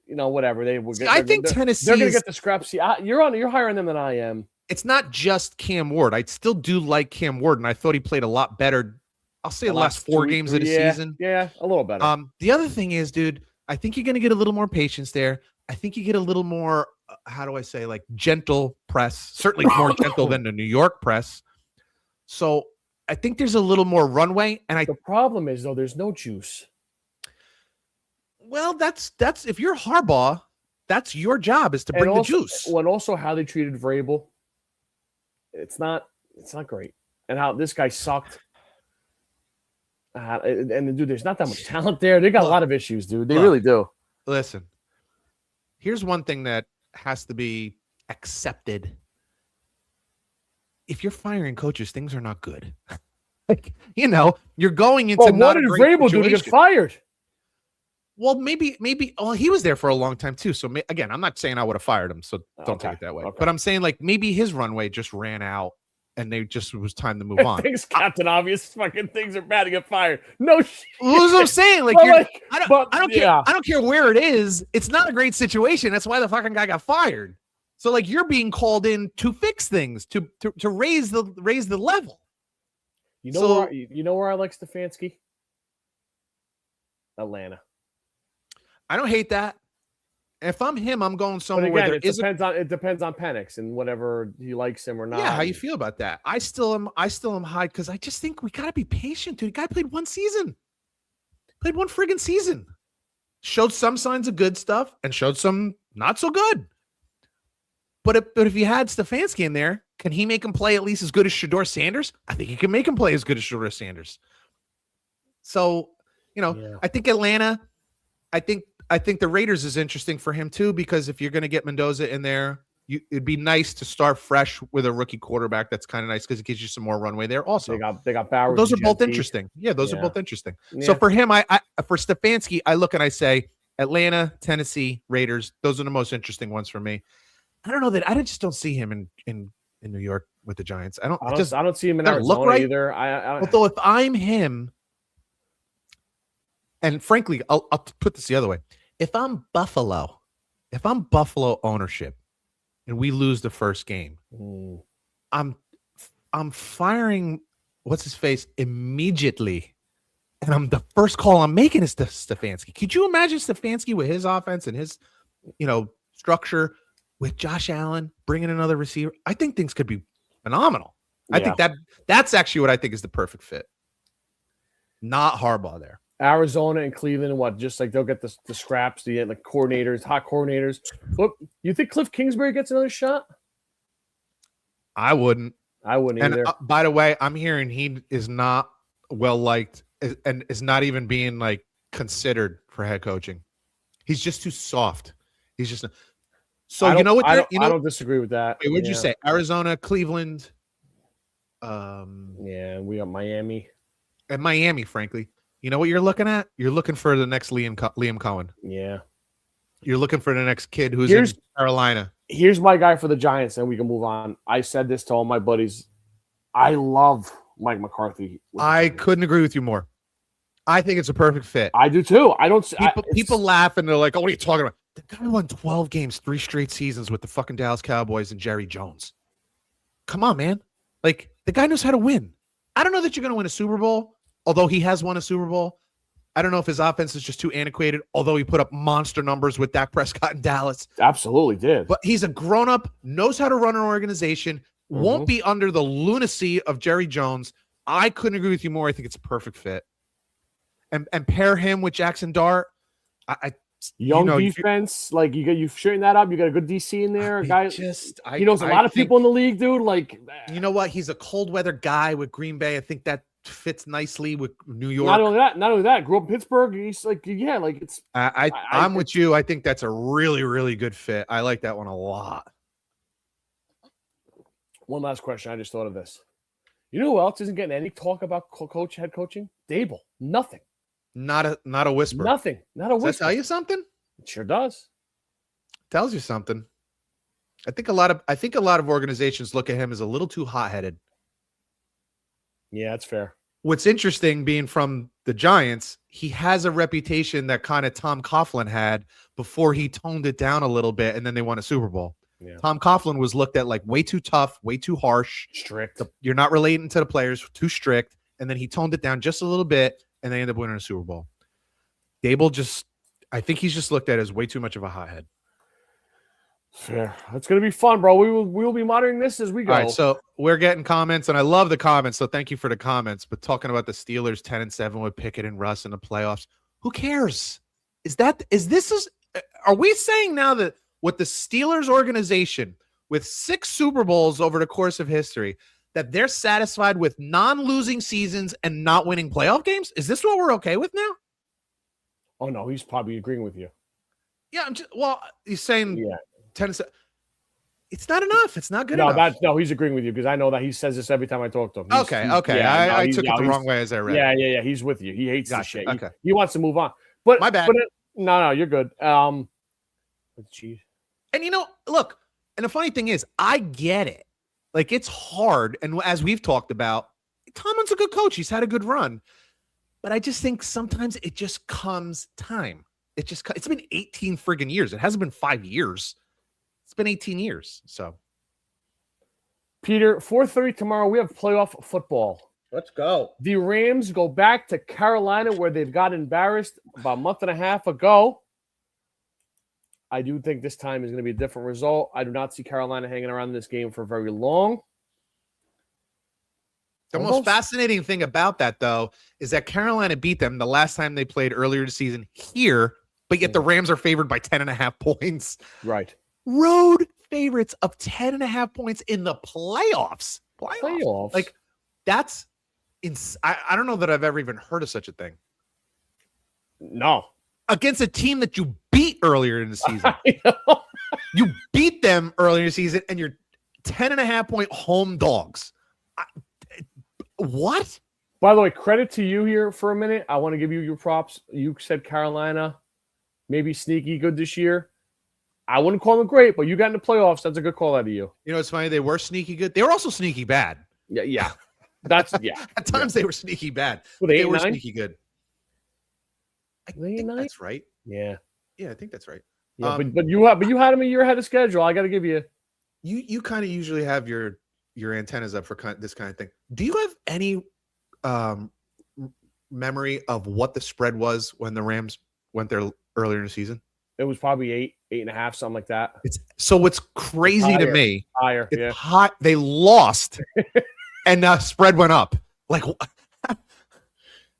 Whatever they will get. I think Tennessee. They're going to get the scraps. You're higher on them than I am. It's not just Cam Ward. I still do like Cam Ward, and I thought he played a lot better. I'll say the last 4 games of the season. Yeah, a little better. The other thing is, dude, I think you're going to get a little more patience there. I think you get a little more, how do I say, like gentle press, certainly more gentle than the New York press. So I think there's a little more runway. And the problem is, though, there's no juice. Well, that's if you're Harbaugh, that's your job is to bring the juice. And also how they treated Vrabel. It's not great. And how this guy sucked. And dude, there's not that much talent there. They got a lot of issues, dude. They really do. Listen. Here's one thing that has to be accepted. If you're firing coaches, things are not good. You're going into what did Vrabel do to get fired? Well, maybe. Oh, he was there for a long time too. So again, I'm not saying I would have fired him. So don't take it that way. Okay. But I'm saying like maybe his runway just ran out, and it was time to move on. Things, Captain Obvious, fucking things are bad to get fired. No shit. Well, that's what I'm saying. Like, I don't care. I don't care where it is. It's not a great situation. That's why the fucking guy got fired. So, like, you're being called in to fix things, to raise the level. You know where I like Stefanski? Atlanta. I don't hate that. If I'm him, I'm going somewhere where it depends on Penix and whatever he likes him or not. Yeah, how you feel about that? I still am high because I just think we gotta be patient, dude. The guy played one season, played one friggin' season, showed some signs of good stuff and showed some not so good. But if you had Stefanski in there, can he make him play at least as good as Shedeur Sanders? I think he can make him play as good as Shedeur Sanders. So, I think Atlanta. I think the Raiders is interesting for him too, because if you're going to get Mendoza in there, it'd be nice to start fresh with a rookie quarterback. That's kind of nice because it gives you some more runway there. Also, they got Bowers. Those are both interesting. Yeah, those are both interesting. Yeah. So for him, for Stefanski, I look and I say Atlanta, Tennessee, Raiders. Those are the most interesting ones for me. I don't know that I just don't see him in New York with the Giants. I don't see him in Arizona either. Although if I'm him, and frankly, I'll put this the other way. If I'm Buffalo ownership and we lose the first game, I'm firing what's his face immediately. And the first call I'm making is to Stefanski. Could you imagine Stefanski with his offense and his, structure with Josh Allen bringing another receiver? I think things could be phenomenal. Yeah. I think that's actually what I think is the perfect fit. Not Harbaugh there. Arizona and Cleveland, just like they'll get the scraps, the coordinators, hot coordinators. Look, you think Cliff Kingsbury gets another shot? I wouldn't either. By the way, I'm hearing he is not well liked and is not even being like considered for head coaching. He's just too soft. He's just so you know what? I don't disagree with that. Wait, what'd you say? Arizona, Cleveland. Yeah, we got Miami. And Miami, frankly. You know what you're looking at? You're looking for the next Liam Cohen. Yeah. You're looking for the next kid who's in Carolina. Here's my guy for the Giants, and we can move on. I said this to all my buddies. I love Mike McCarthy. I couldn't agree with you more. I think it's a perfect fit. I do too. People laugh and they're like, "Oh, what are you talking about?" The guy won 12 games, 3 straight seasons with the fucking Dallas Cowboys and Jerry Jones. Come on, man. Like, the guy knows how to win. I don't know that you're going to win a Super Bowl. Although he has won a Super Bowl, I don't know if his offense is just too antiquated, although he put up monster numbers with Dak Prescott in Dallas. Absolutely did. But he's a grown-up, knows how to run an organization, won't be under the lunacy of Jerry Jones. I couldn't agree with you more. I think it's a perfect fit. And pair him with Jackson Dart. Young defense, like you straighten that up. You got a good DC in there. He knows a lot of people in the league, dude. Like, you know what? He's a cold weather guy with Green Bay. I think that fits nicely with New York. Not only that. Grew up in Pittsburgh. He's like, yeah, like it's. I'm with you. I think that's a really, really good fit. I like that one a lot. One last question. I just thought of this. You know who else isn't getting any talk about head coaching? Dable. Nothing. Not a whisper. Nothing. Not a whisper. Does that tell you something? It sure does. Tells you something. I think a lot of organizations look at him as a little too hot-headed. Yeah, that's fair. What's interesting, being from the Giants, he has a reputation that kind of Tom Coughlin had before he toned it down a little bit, and then they won a Super Bowl. Yeah. Tom Coughlin was looked at like way too tough, way too harsh. Strict. You're not relating to the players, too strict. And then he toned it down just a little bit, and they end up winning a Super Bowl. Dable I think he's just looked at as way too much of a hothead. Fair. It's going to be fun, bro. We will be monitoring this as we go. All right, so we're getting comments, and I love the comments, so thank you for the comments. But talking about the Steelers 10-7 with Pickett and Russ in the playoffs, who cares? Are we saying now that with the Steelers organization with 6 Super Bowls over the course of history, that they're satisfied with non-losing seasons and not winning playoff games? Is this what we're okay with now? Oh, no, he's probably agreeing with you. Yeah, he's saying 10-7. It's not enough. It's not good enough. No, he's agreeing with you because I know that he says this every time I talk to him. Okay. Yeah, I took it the wrong way as I read. Yeah. He's with you. He hates this shit. Okay. He wants to move on. But my bad. No, you're good. Geez. And look, and the funny thing is, I get it. Like, it's hard. And as we've talked about, Tomlin's a good coach. He's had a good run. But I just think sometimes it just comes time. It's been 18 friggin' years. It hasn't been 5 years. It's been 18 years. So, Peter, 4:30 tomorrow, we have playoff football. Let's go. The Rams go back to Carolina, where they've got embarrassed about a month and a half ago. I do think this time is going to be a different result. I do not see Carolina hanging around in this game for very long. The most fascinating thing about that, though, is that Carolina beat them the last time they played earlier this season here, but yet the Rams are favored by 10.5 points. Right. Road favorites of 10.5 points in the playoffs. Like, that's I don't know that I've ever even heard of such a thing. No. Against a team that you beat earlier in the season. You beat them earlier in the season, and you're 10.5 point home dogs. What? By the way, credit to you here for a minute. I want to give you your props. You said Carolina, maybe sneaky good this year. I wouldn't call them great, but you got in the playoffs. That's a good call out of you. You know, it's funny. They were sneaky good. They were also sneaky bad. Yeah. At times they were sneaky bad. They were sneaky good. I think that's right. Yeah, I think that's right. Yeah, but you had them a year ahead of schedule. I got to give you. You kind of usually have your antennas up for this kind of thing. Do you have any memory of what the spread was when the Rams went there earlier in the season? It was probably 8.5, something like that. What's crazy to me? Higher. It's hot. They lost, and the spread went up. Like,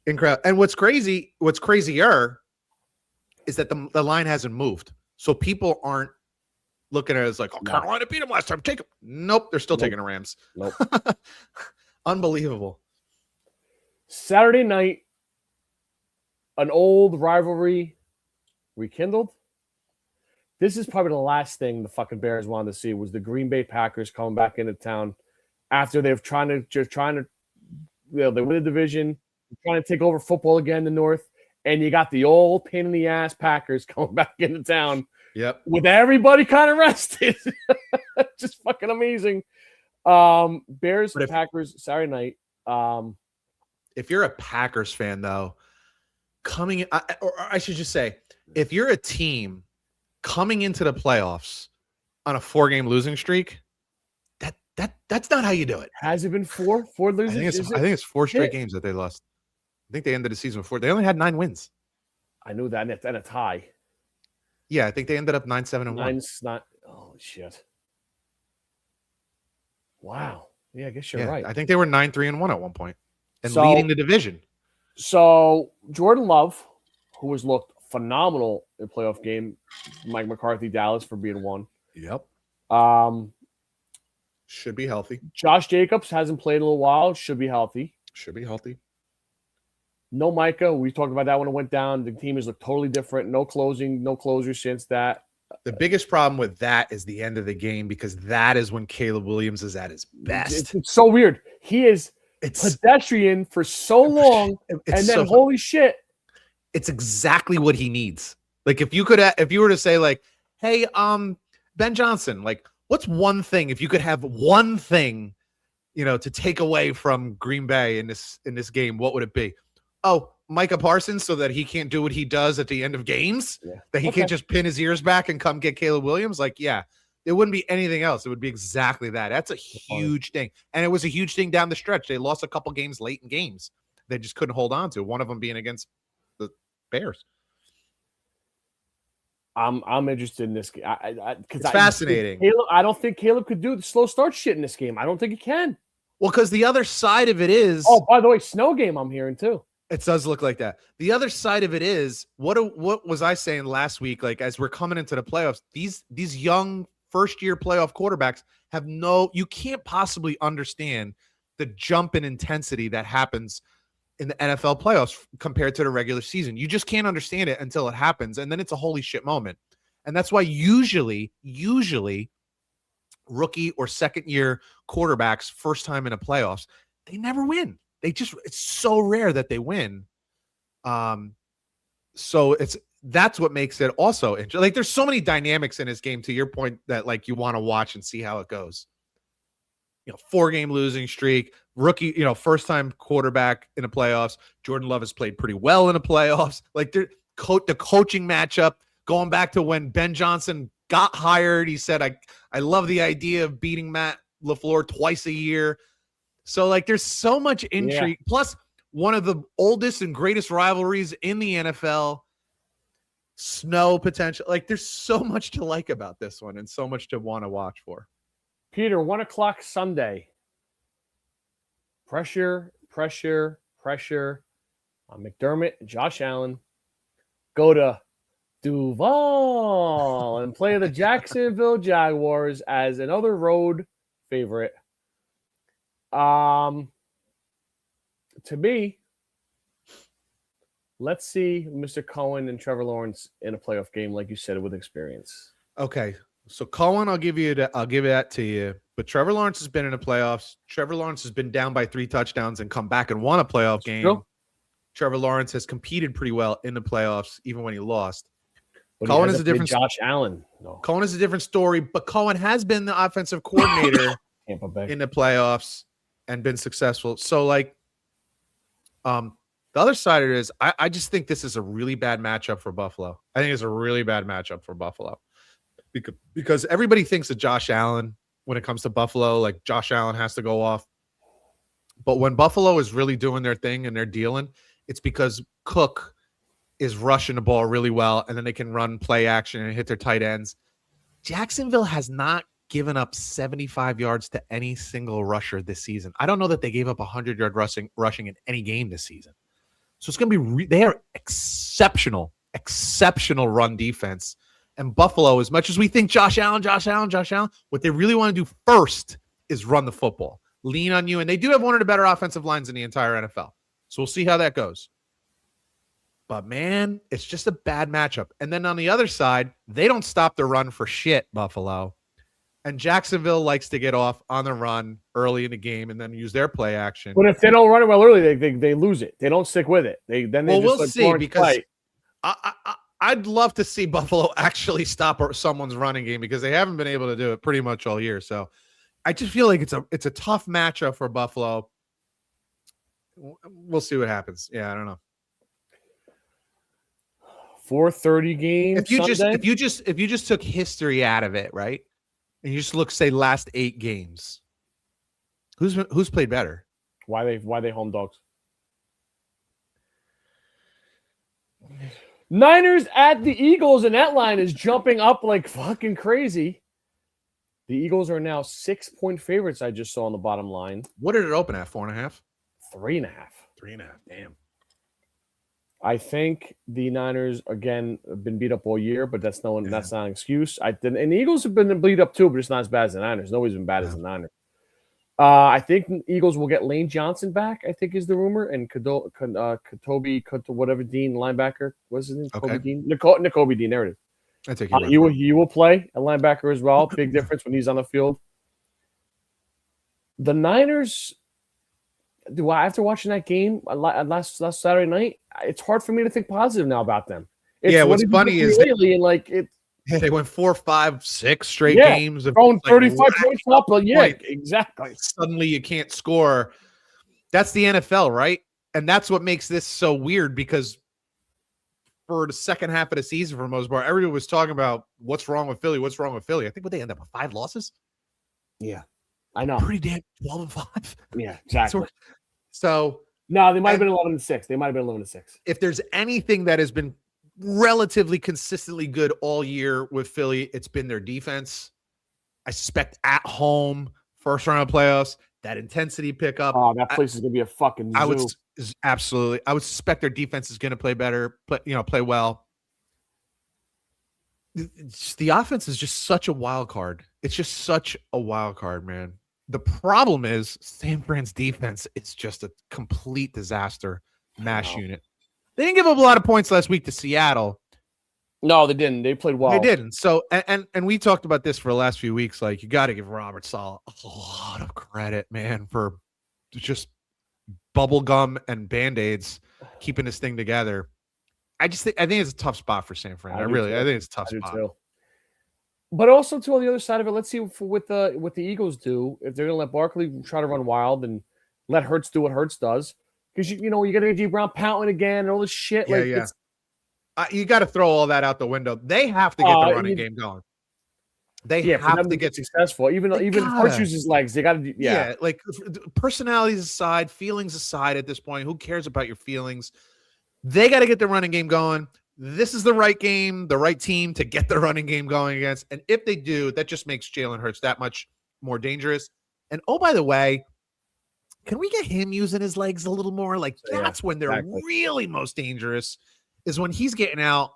incredible. And what's crazier is that the line hasn't moved, so people aren't looking at it as like, oh, Carolina beat them last time. Take them. Nope, they're still taking the Rams. Nope. Unbelievable. Saturday night, an old rivalry rekindled. This is probably the last thing the fucking Bears wanted to see was the Green Bay Packers coming back into town after they've trying to they win the division, trying to take over football again in the North, and you got the old pain in the ass Packers coming back into town. Yep. With everybody kind of rested. Just fucking amazing. Bears, Packers, Saturday night. If you're a Packers fan, though, or I should just say, if you're a team coming into the playoffs on a 4-game losing streak, that's not how you do it. Has it been 4 losing? I think it's 4 straight games that they lost. I think they ended the season with 4. They only had 9 wins. I knew that, and a tie. Yeah, I think they ended up 9-7-1. Nine's not. Oh shit! Wow. Yeah, I guess you're right. I think they were 9-3-1 at one point, and leading the division. So Jordan Love, who has looked phenomenal in a playoff game. Mike McCarthy, Dallas for being one. Yep. Should be healthy. Josh Jacobs hasn't played in a little while. Should be healthy. Should be healthy. No Micah. We talked about that when it went down. The team has looked totally different. No closer since that. The biggest problem with that is the end of the game, because that is when Caleb Williams is at his best. It's so weird. He is pedestrian for so long, and then holy shit. It's exactly what he needs. Like if you were to say like, hey, Ben Johnson, like what's one thing, if you could have one thing, to take away from Green Bay in this game, what would it be? Oh, Micah Parsons, so that he can't do what he does at the end of games, that he can't just pin his ears back and come get Caleb Williams. Like, yeah, it wouldn't be anything else. It would be exactly that. That's a huge thing. And it was a huge thing down the stretch. They lost a couple games late in games. They just couldn't hold on to, one of them being against the Bears. I'm interested in this game. It's fascinating. I don't think Caleb could do the slow start shit in this game. I don't think he can. Well, because the other side of it is. Oh, by the way, snow game I'm hearing too. It does look like that. The other side of it is, what was I saying last week? Like, as we're coming into the playoffs, these young first-year playoff quarterbacks you can't possibly understand the jump in intensity that happens in the NFL playoffs compared to the regular season. You just can't understand it until it happens, and then it's a holy shit moment. And that's why usually rookie or second-year quarterbacks, first time in the playoffs, they never win. It's so rare that they win. So that's what makes it also interesting. Like there's so many dynamics in this game, to your point, that like you want to watch and see how it goes. 4-game losing streak, rookie, first time quarterback in the playoffs. Jordan Love has played pretty well in the playoffs. Like the coaching matchup, going back to when Ben Johnson got hired, he said, I love the idea of beating Matt LaFleur twice a year. So, like, there's so much intrigue. Yeah. Plus, one of the oldest and greatest rivalries in the NFL, snow potential. Like, there's so much to like about this one and so much to want to watch for. Peter, 1:00 Sunday. Pressure on McDermott and Josh Allen. Go to Duval and play the Jacksonville Jaguars as another road favorite. To me, let's see Mr. Cohen and Trevor Lawrence in a playoff game, like you said, with experience. Okay, so Cohen, I'll give that to you. But Trevor Lawrence has been in the playoffs. Trevor Lawrence has been down by 3 touchdowns and come back and won a playoff game. True. Trevor Lawrence has competed pretty well in the playoffs, even when he lost. But Cohen is a different. Josh Allen. No. Cohen is a different story, but Cohen has been the offensive coordinator in the playoffs and been successful. So, like, the other side of it is, I just think this is a really bad matchup for Buffalo. I think it's a really bad matchup for Buffalo because everybody thinks of Josh Allen when it comes to Buffalo. Like, Josh Allen has to go off. But when Buffalo is really doing their thing and they're dealing, it's because Cook is rushing the ball really well, and then they can run play action and hit their tight ends. Jacksonville has not given up 75 yards to any single rusher this season. I don't know that they gave up 100-yard rushing in any game this season. So it's going to be they are exceptional run defense. And Buffalo, as much as we think Josh Allen, what they really want to do first is run the football, lean on you. And they do have one of the better offensive lines in the entire NFL. So we'll see how that goes. But, man, it's just a bad matchup. And then on the other side, they don't stop the run for shit, Buffalo. And Jacksonville likes to get off on the run early in the game and then use their play action. But if they don't run it well early, they lose it. They don't stick with it. We'll see, because I'd love to see Buffalo actually stop someone's running game, because they haven't been able to do it pretty much all year. So I just feel like it's a tough matchup for Buffalo. We'll see what happens. Yeah, I don't know. 4:30 game. If you just took history out of it, right? And you just look, say, last 8 games. Who's played better? Why they home dogs? Niners at the Eagles, and that line is jumping up like fucking crazy. The Eagles are now 6-point favorites. I just saw on the bottom line. What did it open at? 4.5? 3.5. 3.5. Damn. I think the Niners again have been beat up all year, but that's that's not an excuse. And the Eagles have been beat up too, but it's not as bad as the Niners. Nobody's been bad as the Niners. I think the Eagles will get Lane Johnson back, I think is the rumor, and whatever Dean linebacker was his name, Okay. Dean, N'Kobe Dean. There it is. I take He will play a linebacker as well. Big difference when he's on the field. The Niners. After watching that game last Saturday night, it's hard for me to think positive now about them. What's funny is lately, and like it. They went 4, 5, 6 straight games of throwing 35 points up. But exactly. Suddenly you can't score. That's the NFL, right? And that's what makes this so weird, because for the second half of the season, for the most part, everybody was talking about what's wrong with Philly. What's wrong with Philly? I think what they end up with 5 losses. Yeah, I know. Pretty damn 12-5. Yeah, exactly. So no, they might have been 11-6. They might have been 11-6. If there's anything that has been relatively consistently good all year with Philly, it's been their defense. I suspect at home, first round of playoffs, that intensity pickup. Oh, that place is gonna be a fucking zoo. Absolutely. I would suspect their defense is going to play better, play well. The offense is just such a wild card. It's just such a wild card, man. The problem is San Fran's defense is just a complete disaster mash unit. They didn't give up a lot of points last week to Seattle. No, they didn't. They played well. They didn't. So, and we talked about this for the last few weeks. Like, you got to give Robert Saleh a lot of credit, man, for just bubble gum and Band-Aids keeping this thing together. I think it's a tough spot for San Fran. I think it's a tough spot. Too. But also, too, on the other side of it, let's see what the Eagles do. If they're going to let Barkley try to run wild and let Hurts do what Hurts does. Because, you got A.J. Brown pouting again and all this shit. You got to throw all that out the window. They have to get the running game going. They have to get successful. Even if Hurts uses his legs, they got to do. Yeah, like personalities aside, feelings aside at this point, who cares about your feelings? They got to get the running game going. This is the right game, the right team to get the running game going against. And if they do, that just makes Jalen Hurts that much more dangerous. And oh, by the way, can we get him using his legs a little more? Like, that's when they're really most dangerous, is when he's getting out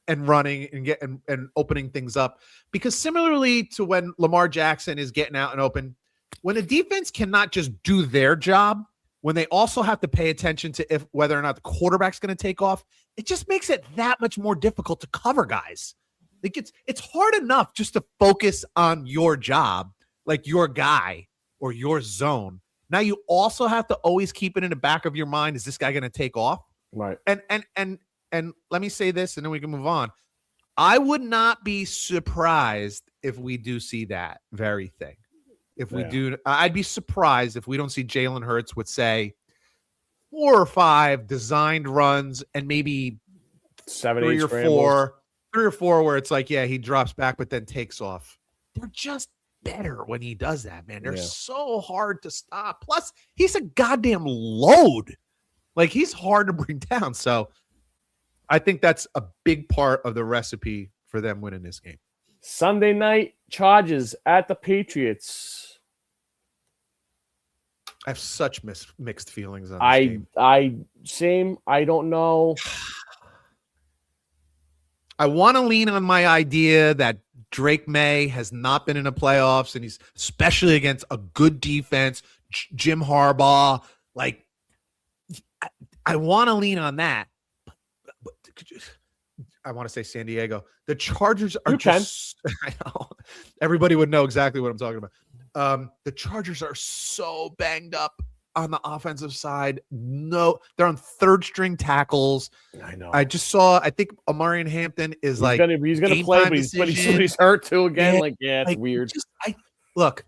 and running and opening things up. Because similarly to when Lamar Jackson is getting out and open, when a defense cannot just do their job, when they also have to pay attention to whether or not the quarterback's going to take off, it just makes it that much more difficult to cover guys. Like, it's hard enough just to focus on your job, like your guy or your zone. Now you also have to always keep it in the back of your mind. Is this guy going to take off? Right. And let me say this, and then we can move on. I would not be surprised if we do see that very thing. If we do, I'd be surprised if we don't see Jalen Hurts with, say, 4 or 5 designed runs and maybe 3 or 4 where it's like, he drops back but then takes off. They're just better when he does that, man. They're so hard to stop. Plus, he's a goddamn load. Like, he's hard to bring down. So I think that's a big part of the recipe for them winning this game. Sunday night, Chargers at the Patriots. I have such mixed feelings on this game. I don't know. I want to lean on my idea that Drake May has not been in the playoffs, and he's especially against a good defense, Jim Harbaugh. Like, I want to lean on that. But I want to say San Diego. The Chargers are I know. Everybody would know exactly what I'm talking about. The Chargers are so banged up on the offensive side. No, they're on third string tackles. I know. I just saw, I think Amarian Hampton is he's gonna play, but he's hurt too again. It's weird. Look,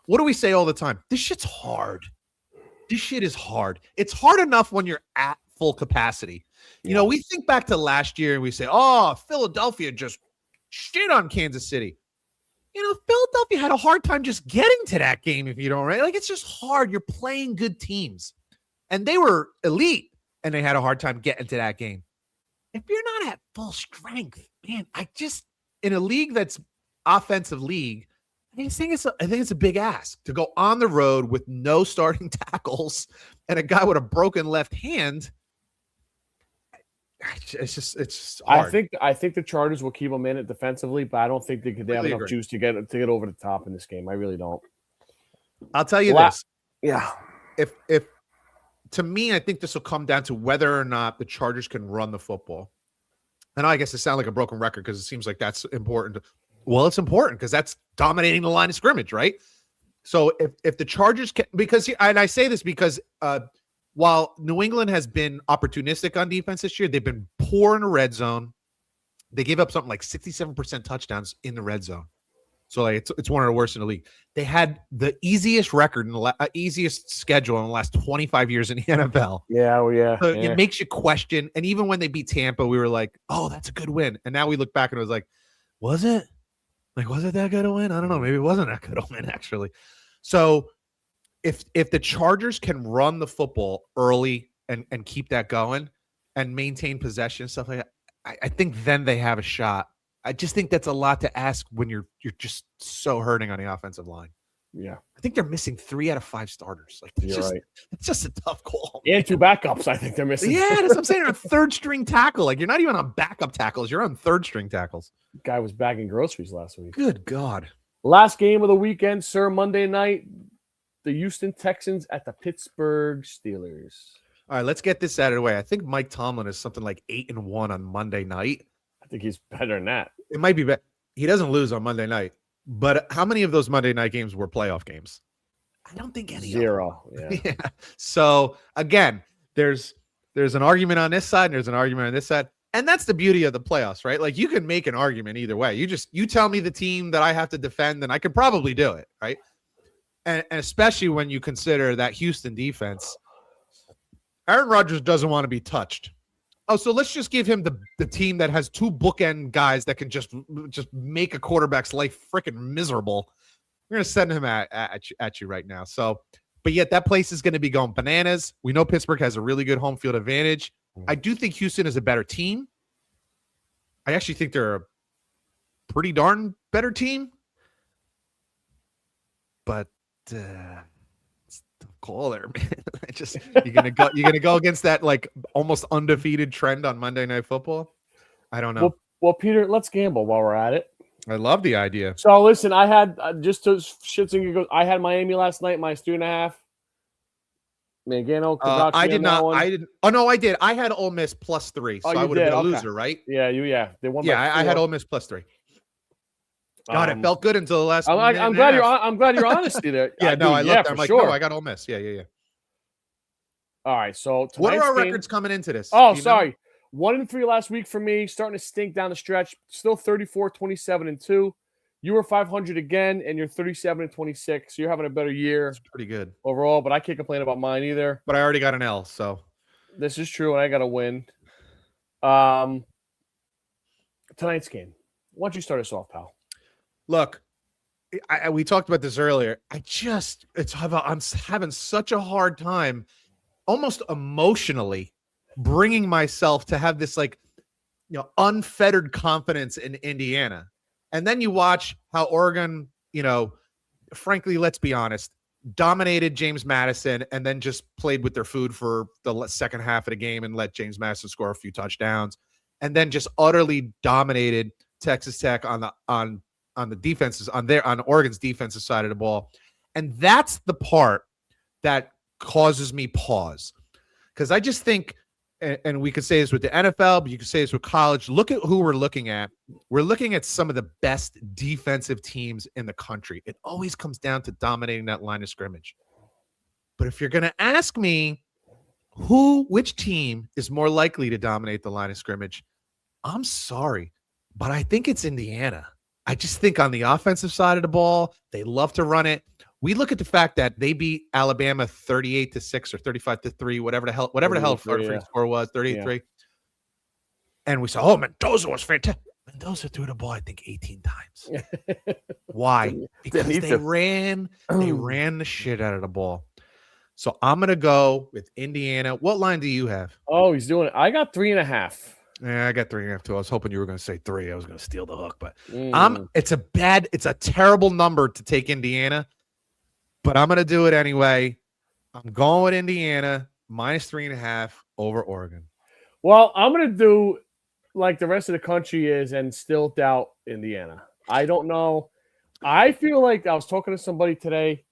what do we say all the time? This shit's hard. This shit is hard. It's hard enough when you're at full capacity. You know, we think back to last year and we say, Philadelphia just shit on Kansas City. You know, Philadelphia had a hard time just getting to that game if you don't, right? Like, it's just hard. You're playing good teams. And they were elite, and they had a hard time getting to that game. If you're not at full strength, man, in a league that's offensive league, I think it's a big ask to go on the road with no starting tackles and a guy with a broken left hand. it's hard. I think the Chargers will keep them in it defensively, but I don't think they have Completely enough agree. juice to get over the top in this game. I really don't. I'll tell you this. Yeah. If to me, I think this will come down to whether or not the Chargers can run the football. And I guess it sounds like a broken record because it seems like that's important. Well, it's important because that's dominating the line of scrimmage, right? So if the Chargers can, because, and I say this because while New England has been opportunistic on defense this year, they've been poor in the red zone. They gave up something like 67% touchdowns in the red zone. So like it's one of the worst in the league. They had the easiest record in the easiest schedule in the last 25 years in the NFL. Yeah, well, yeah. So yeah. it makes you question. And even when they beat Tampa, we were like, "Oh, that's a good win." And now we look back and it was like, "Was it? Like, was it that good a win? I don't know. Maybe it wasn't that good a win actually." So if the Chargers can run the football early and keep that going and maintain possession and stuff like that, I think then they have a shot. I just think that's a lot to ask when you're just so hurting on the offensive line. Yeah. I think they're missing 3 out of 5 starters. Like Right. It's just a tough call. And 2 backups, I think they're missing. Yeah, that's what I'm saying. You're on third string tackle. Like you're not even on backup tackles. You're on third string tackles. Guy was bagging groceries last week. Good God. Last game of the weekend, sir, Monday night, the Houston Texans at the Pittsburgh Steelers. All right, let's get this out of the way. I think Mike Tomlin is something like 8-1 on Monday night. I think he's better than that. It might be better. He doesn't lose on Monday night. But how many of those Monday night games were playoff games? I don't think any. 0. Yeah. Yeah. So again, there's an argument on this side and there's an argument on this side. And that's the beauty of the playoffs, right? Like you can make an argument either way. You tell me the team that I have to defend and I could probably do it, right? And especially when you consider that Houston defense, Aaron Rodgers doesn't want to be touched. Oh, so let's just give him the team that has 2 bookend guys that can just make a quarterback's life freaking miserable. We're going to send him at you right now. So, but yet that place is going to be going bananas. We know Pittsburgh has a really good home field advantage. I do think Houston is a better team. I actually think they're a pretty darn better team. But it's a call there, man. You're gonna go against that like almost undefeated trend on Monday Night Football. I don't know. Well, Peter, let's gamble while we're at it. I love the idea. So listen, I had just to shits and giggles. I had Miami last night, minus 3.5. Mangano, I did not. I didn't. Oh no, I did. I had Ole Miss plus 3, so I would have been a loser, right? Yeah, they won. Yeah, I had Ole Miss plus 3. God, it felt good until the last. I'm glad you're honesty there. Yeah, I looked. I'm like, sure. no, I got Ole Miss. Yeah. All right, so what are our records coming into this? Oh, sorry. 1-3 last week for me, starting to stink down the stretch. Still 34, 27-2. You were 500 again, and you're 37-26. So you're having a better year. That's pretty good overall, but I can't complain about mine either. But I already got an L, so this is true, and I got to win. Tonight's game. Why don't you start us off, pal? Look, we talked about this earlier. I'm having such a hard time, almost emotionally, bringing myself to have this unfettered confidence in Indiana. And then you watch how Oregon, frankly, let's be honest, dominated James Madison and then just played with their food for the second half of the game and let James Madison score a few touchdowns, and then just utterly dominated Texas Tech on the defenses on Oregon's defensive side of the ball. And that's the part that causes me pause, because I just think, and we could say this with the NFL, but you could say this with college. Look at who we're looking at. We're looking at some of the best defensive teams in the country. It always comes down to dominating that line of scrimmage. But if you're going to ask me which team is more likely to dominate the line of scrimmage, I'm sorry, but I think it's Indiana. I just think on the offensive side of the ball, they love to run it. We look at the fact that they beat Alabama 38-6 or 35-3, whatever the hell the score was, 38-3. Yeah. And we said, oh, Mendoza was fantastic. Mendoza threw the ball, I think, 18 times. Why? Because they ran the shit out of the ball. So I'm going to go with Indiana. What line do you have? Oh, he's doing it. I got 3.5. Yeah, I got 3.5 too. I was hoping you were going to say 3. I was going to steal the hook, but it's a terrible number to take Indiana, but I'm going to do it anyway. I'm going with Indiana minus 3.5 over Oregon. Well, I'm going to do like the rest of the country is and still doubt Indiana. I don't know. I feel like I was talking to somebody today.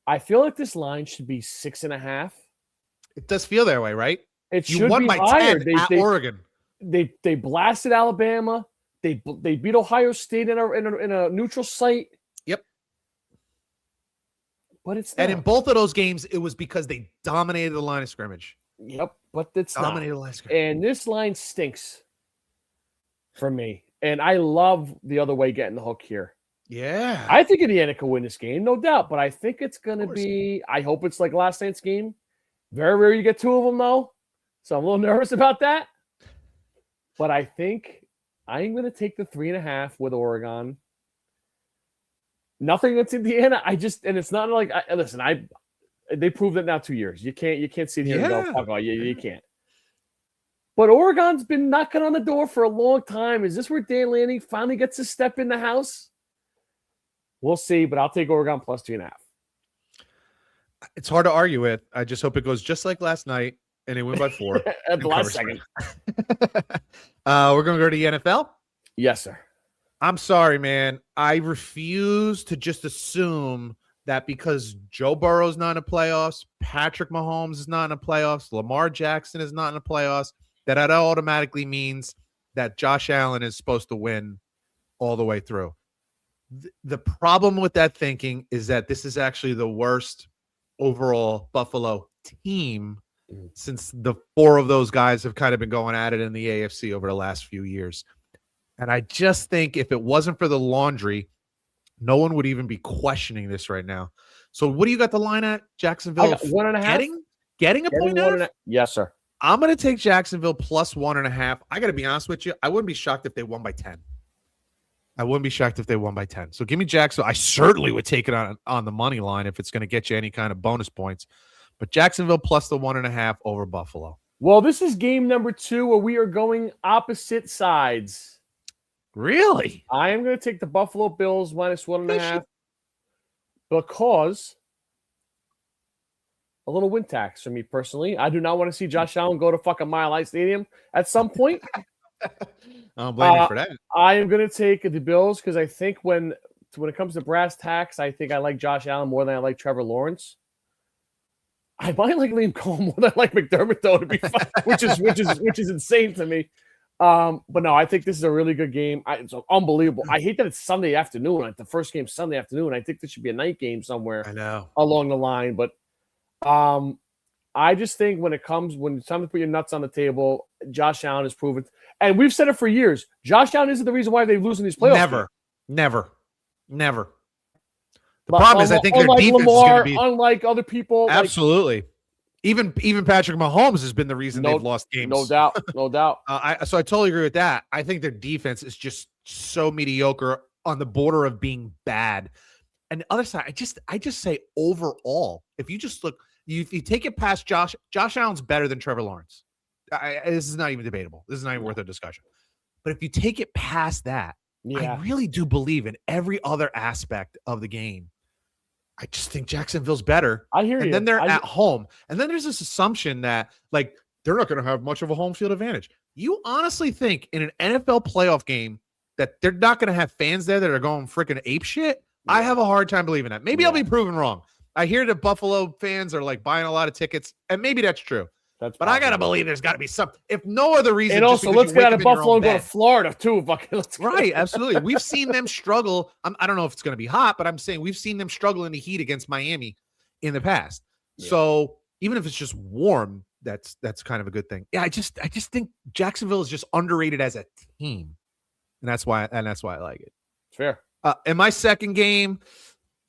I feel like this line should be 6.5. It does feel that way, right? It You should won be by higher. 10 at Oregon. They blasted Alabama. They beat Ohio State in a neutral site. Yep. But it's not. And in both of those games, it was because they dominated the line of scrimmage. Yep, but it's Dominated not. the line of scrimmage. And this line stinks for me. And I love the other way getting the hook here. Yeah. I think Indiana could win this game, no doubt. But I think it's going to be – I hope it's like last night's game. Very rare you get two of them, though. So I'm a little nervous about that. But I think I'm going to take the 3.5 with Oregon. Nothing against Indiana. And it's not like they proved it now 2 years. You can't sit here and go, fuck all. You can't. But Oregon's been knocking on the door for a long time. Is this where Dan Lanning finally gets to step in the house? We'll see, but I'll take Oregon plus 2.5. It's hard to argue with. I just hope it goes just like last night and they win by 4. At the last second. We're going to go to the NFL? Yes, sir. I'm sorry, man. I refuse to just assume that because Joe Burrow's not in the playoffs, Patrick Mahomes is not in the playoffs, Lamar Jackson is not in the playoffs, that automatically means that Josh Allen is supposed to win all the way through. The problem with that thinking is that this is actually the worst overall Buffalo team since the 4 of those guys have kind of been going at it in the AFC over the last few years. And I just think if it wasn't for the laundry, no one would even be questioning this right now. So what do you got the line at? Jacksonville? I got 1.5. Getting a point half? Yes, sir. I'm going to take Jacksonville plus 1.5. I got to be honest with you. I wouldn't be shocked if they won by 10. I wouldn't be shocked if they won by 10. So give me Jacksonville. I certainly would take it on the money line if it's going to get you any kind of bonus points. But Jacksonville plus the 1.5 over Buffalo. Well, this is game number 2 where we are going opposite sides. Really? I am going to take the Buffalo Bills minus 1.5 because a little win tax for me personally. I do not want to see Josh Allen go to fucking Mile High Stadium at some point. I don't blame you for that. I am going to take the Bills because I think when it comes to brass tacks, I think I like Josh Allen more than I like Trevor Lawrence. I might like Liam Cohen more than I like McDermott, though, to be fun, which is insane to me. But no, I think this is a really good game. It's unbelievable. I hate that it's Sunday afternoon. Like the first game Sunday afternoon. I think this should be a night game somewhere. I know along the line, but I just think when it's time to put your nuts on the table, Josh Allen has proven, and we've said it for years. Josh Allen isn't the reason why they're losing these playoffs. Never. The problem is, I think their defense is going to be unlike other people. Absolutely. Even Patrick Mahomes has been the reason they've lost games. No doubt. So I totally agree with that. I think their defense is just so mediocre on the border of being bad. And the other side, I just say overall, if you just look, you take it past Josh Allen's better than Trevor Lawrence. This is not even debatable. This is not even worth a discussion. But if you take it past that, I really do believe in every other aspect of the game. I just think Jacksonville's better. I hear you. And then they're at home. And then there's this assumption that, like, they're not going to have much of a home field advantage. You honestly think in an NFL playoff game that they're not going to have fans there that are going freaking ape shit? Yeah. I have a hard time believing that. Maybe I'll be proven wrong. I hear that Buffalo fans are, like, buying a lot of tickets, and maybe that's true. But I got to believe there's got to be something. If no other reason. And also, let's get out of Buffalo and go to Florida, too. Right, absolutely. We've seen them struggle. I don't know if it's going to be hot, but I'm saying we've seen them struggle in the heat against Miami in the past. Yeah. So even if it's just warm, that's kind of a good thing. Yeah, I just think Jacksonville is just underrated as a team. And that's why I like it. Fair. In my second game,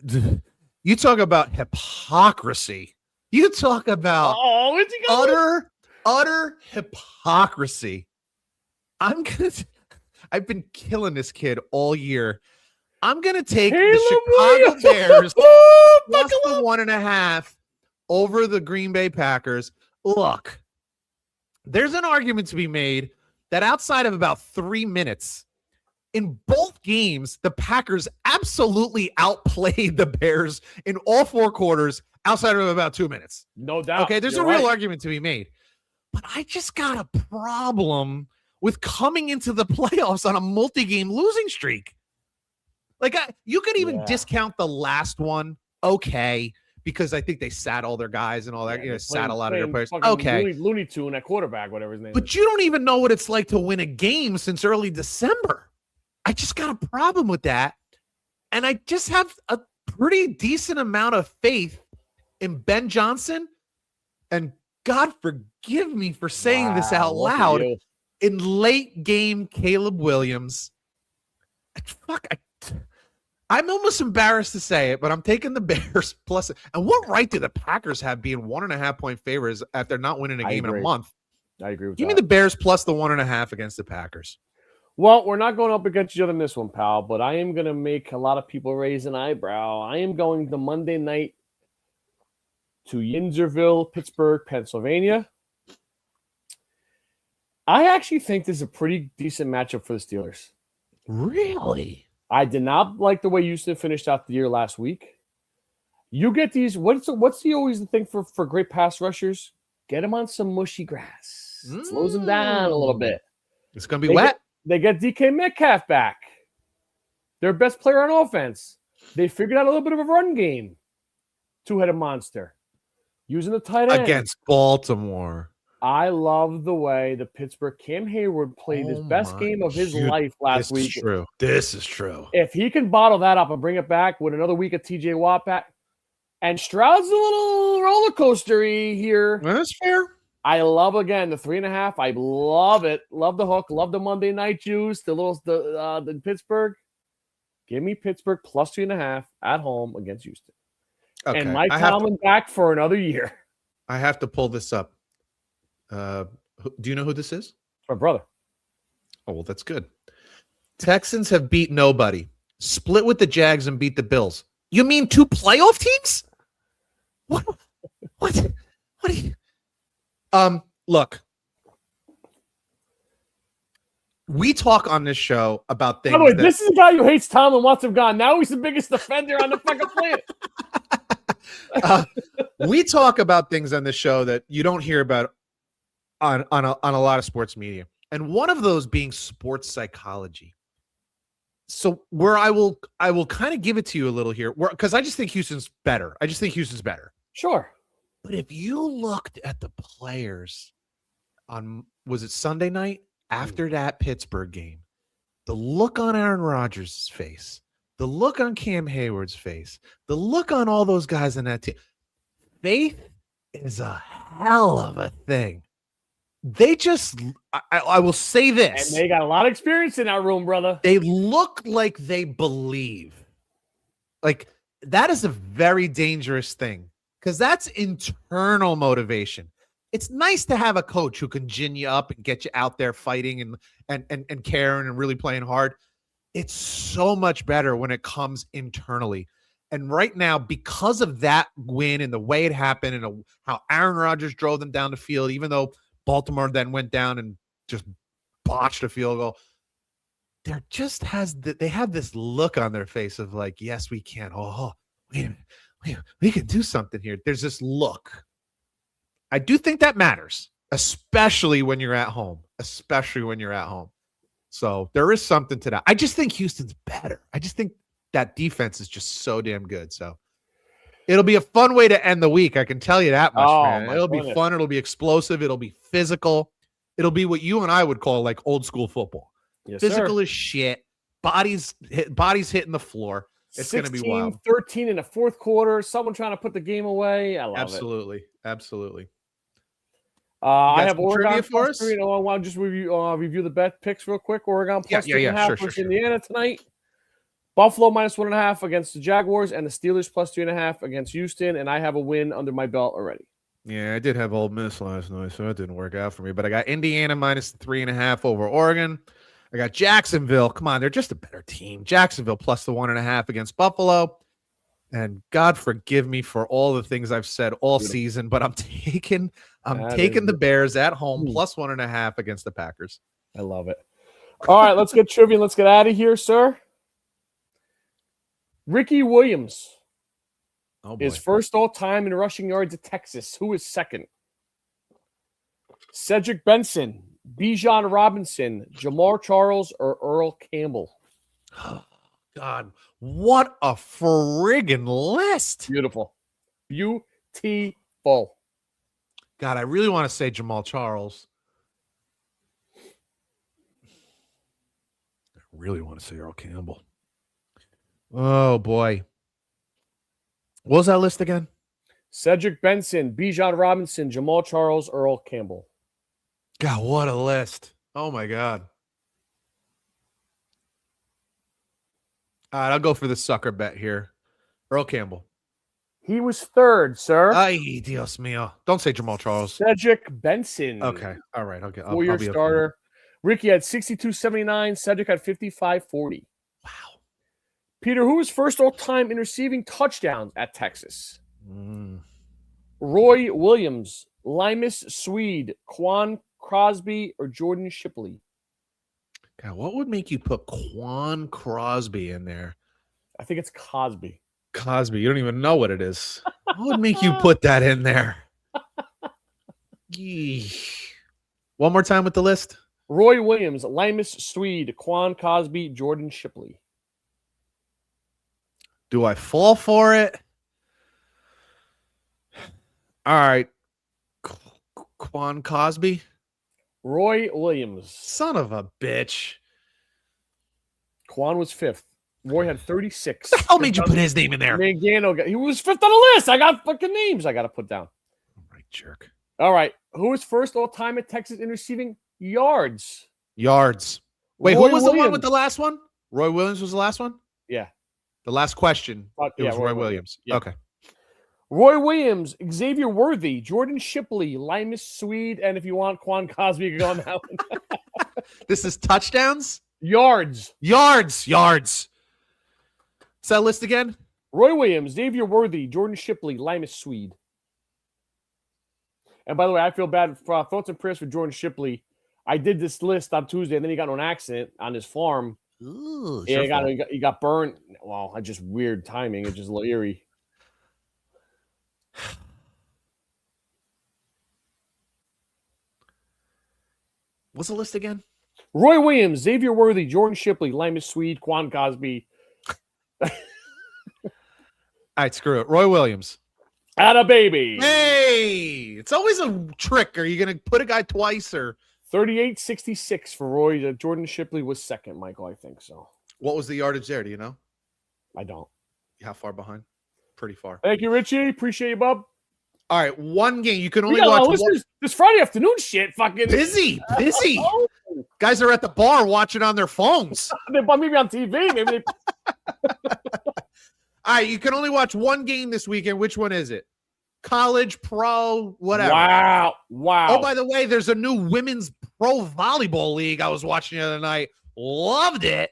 you talk about hypocrisy. You talk about utter hypocrisy. I've been killing this kid all year. I'm going to take the Chicago Bears plus the 1.5 over the Green Bay Packers. Look, there's an argument to be made that outside of about 3 minutes, in both games, the Packers absolutely outplayed the Bears in all 4 quarters outside of about 2 minutes. No doubt. Okay, there's a real argument to be made. but I just got a problem with coming into the playoffs on a multi-game losing streak. Like you could even discount the last one, okay, because I think they sat all their guys and all that. Sat a lot of their players. Okay, Looney Tune, that quarterback, whatever his name. But you don't even know what it's like to win a game since early December. I just got a problem with that, and I just have a pretty decent amount of faith in Ben Johnson. And God forgive me for saying this out loud. In late game, Caleb Williams. I'm almost embarrassed to say it, but I'm taking the Bears plus. And what right do the Packers have being 1.5 point favorites after not winning a game in a month? I agree with that. Give me the Bears plus the 1.5 against the Packers. Well, we're not going up against each other in this one, pal, but I am going to make a lot of people raise an eyebrow. I am going to Monday night to Yinzerville, Pittsburgh, Pennsylvania. I actually think this is a pretty decent matchup for the Steelers. Really? I did not like the way Houston finished out the year last week. You get these. What's always the thing for great pass rushers? Get them on some mushy grass. Slows them down a little bit. It's going to be wet. They get DK Metcalf back. Their best player on offense. They figured out a little bit of a run game. Two-headed monster. Using the tight end. Against Baltimore. I love the way the Pittsburgh Cam Hayward played his best game of his life last week. This is true. If he can bottle that up and bring it back with another week of TJ Watt back, and Stroud's a little roller coastery here. That's fair. I love, again, the 3.5. I love it. Love the hook. Love the Monday night juice. The Pittsburgh. Give me Pittsburgh plus 3.5 at home against Houston. Okay. And Mike Tomlin back for another year. I have to pull this up. Do you know who this is? My brother. Oh, well, that's good. Texans have beat nobody. Split with the Jags and beat the Bills. You mean 2 playoff teams? What do you... Look, we talk on this show about things. By the way, this is a guy who hates Tomlin, wants him gone. Now he's the biggest defender on the fucking planet. We talk about things on this show that you don't hear about on a lot of sports media, and one of those being sports psychology. So where I will kind of give it to you a little here, because I just think Houston's better. Sure. But if you looked at the players on, was it Sunday night after that Pittsburgh game, the look on Aaron Rodgers' face, the look on Cam Hayward's face, the look on all those guys in that team, faith is a hell of a thing. They just, I will say this. And they got a lot of experience in that room, brother. They look like they believe. Like, that is a very dangerous thing. Because that's internal motivation. It's nice to have a coach who can gin you up and get you out there fighting and caring and really playing hard. It's so much better when it comes internally. And right now, because of that win and the way it happened and how Aaron Rodgers drove them down the field, even though Baltimore then went down and just botched a field goal, they have this look on their face of like, yes, we can. Oh, wait a minute. We can do something here. There's this look. I do think that matters, especially when you're at home. So there is something to that. I just think Houston's better. I just think that defense is just so damn good. So it'll be a fun way to end the week. I can tell you that much, man. It'll be fun. It'll be explosive. It'll be physical. It'll be what you and I would call like old school football. Yes, physical sir. as shit. Bodies hitting the floor. It's going to be wild. 13 in the fourth quarter. Someone trying to put the game away. I love Absolutely. I have Oregon for us. I want to just review the bet picks real quick. Oregon plus 3.5 versus Indiana tonight. Buffalo minus 1.5 against the Jaguars, and the Steelers plus 3.5 against Houston. And I have a win under my belt already. Yeah, I did have Ole Miss last night, so that didn't work out for me. But I got Indiana minus 3.5 over Oregon. I got Jacksonville. Come on, they're just a better team. Jacksonville plus the 1.5 against Buffalo. And God forgive me for all the things I've said all season, but I'm taking the Bears at home plus 1.5 against the Packers. I love it. All right, let's get trivia. Let's get out of here, sir. Ricky Williams is first all time in rushing yards at Texas. Who is second? Cedric Benson, Bijan Robinson, Jamar Charles, or Earl Campbell. God, what a friggin' list. Beautiful. Beautiful. God, I really want to say Jamal Charles. I really want to say Earl Campbell. Oh, boy. What was that list again? Cedric Benson, Bijan Robinson, Jamal Charles, Earl Campbell. God, what a list. Oh, my God. All right, I'll go for the sucker bet here. Earl Campbell. He was third, sir. Ay, Dios mío. Don't say Jamal Charles. Cedric Benson. Okay. All right. Okay. Four-year starter. Okay. Ricky had 62.79. Cedric had 55.40. Wow. Peter, who was first all-time in receiving touchdowns at Texas? Roy Williams, Limas Swede, Quan Crosby, or Jordan Shipley? God, what would make you put Quan Crosby in there? I think it's Cosby. Cosby, you don't even know what it is. What would make you put that in there? One more time with the list. Roy Williams, Limas Swede, Quan Cosby, Jordan Shipley. Do I fall for it? All right. Quan Cosby. Roy Williams. Son of a bitch. Quan was fifth. Roy had 36. What the hell made you put his name in there? Mangano, he was fifth on the list. I got fucking names I got to put down. All right, jerk. All right. Who was first all time at Texas in receiving yards? Yards. Wait, Roy who was Williams. the one with the last one? Roy Williams was the last one? Yeah. The last question. It was Roy Williams. Yeah. Okay. Roy Williams, Xavier Worthy, Jordan Shipley, Limas Swede, and if you want Quan Cosby, you can go on that one. This is touchdowns? Yards. Yards. What's that list again? Roy Williams, Xavier Worthy, Jordan Shipley, Limas Swede. And by the way, I feel bad for thoughts and prayers for Jordan Shipley. I did this list on Tuesday, and then he got into an accident on his farm. Ooh, Yeah, he got burned. Well, I just weird timing. It's just a little eerie. What's the list again? Roy Williams, Xavier Worthy, Jordan Shipley, Limas Swede, Quan Cosby. All right, screw it. Roy Williams. Atta baby. Hey, it's always a trick. Are you going to put a guy twice or 38.66 for Roy? Jordan Shipley was second, Michael. I think so. what was the yardage there? Do you know? I don't. How far behind? Pretty far. Thank you, Richie. Appreciate you, bub. All right, one game. You can We only got a lot watch of one. listeners. This Friday afternoon shit. Fucking Busy. Oh. Guys are at the bar watching on their phones. They bought me on TV. Maybe they. All right, you can only watch one game this weekend. Which one is it? College, pro, whatever. Wow. Oh, by the way, there's a new women's pro volleyball league I was watching the other night. Loved it.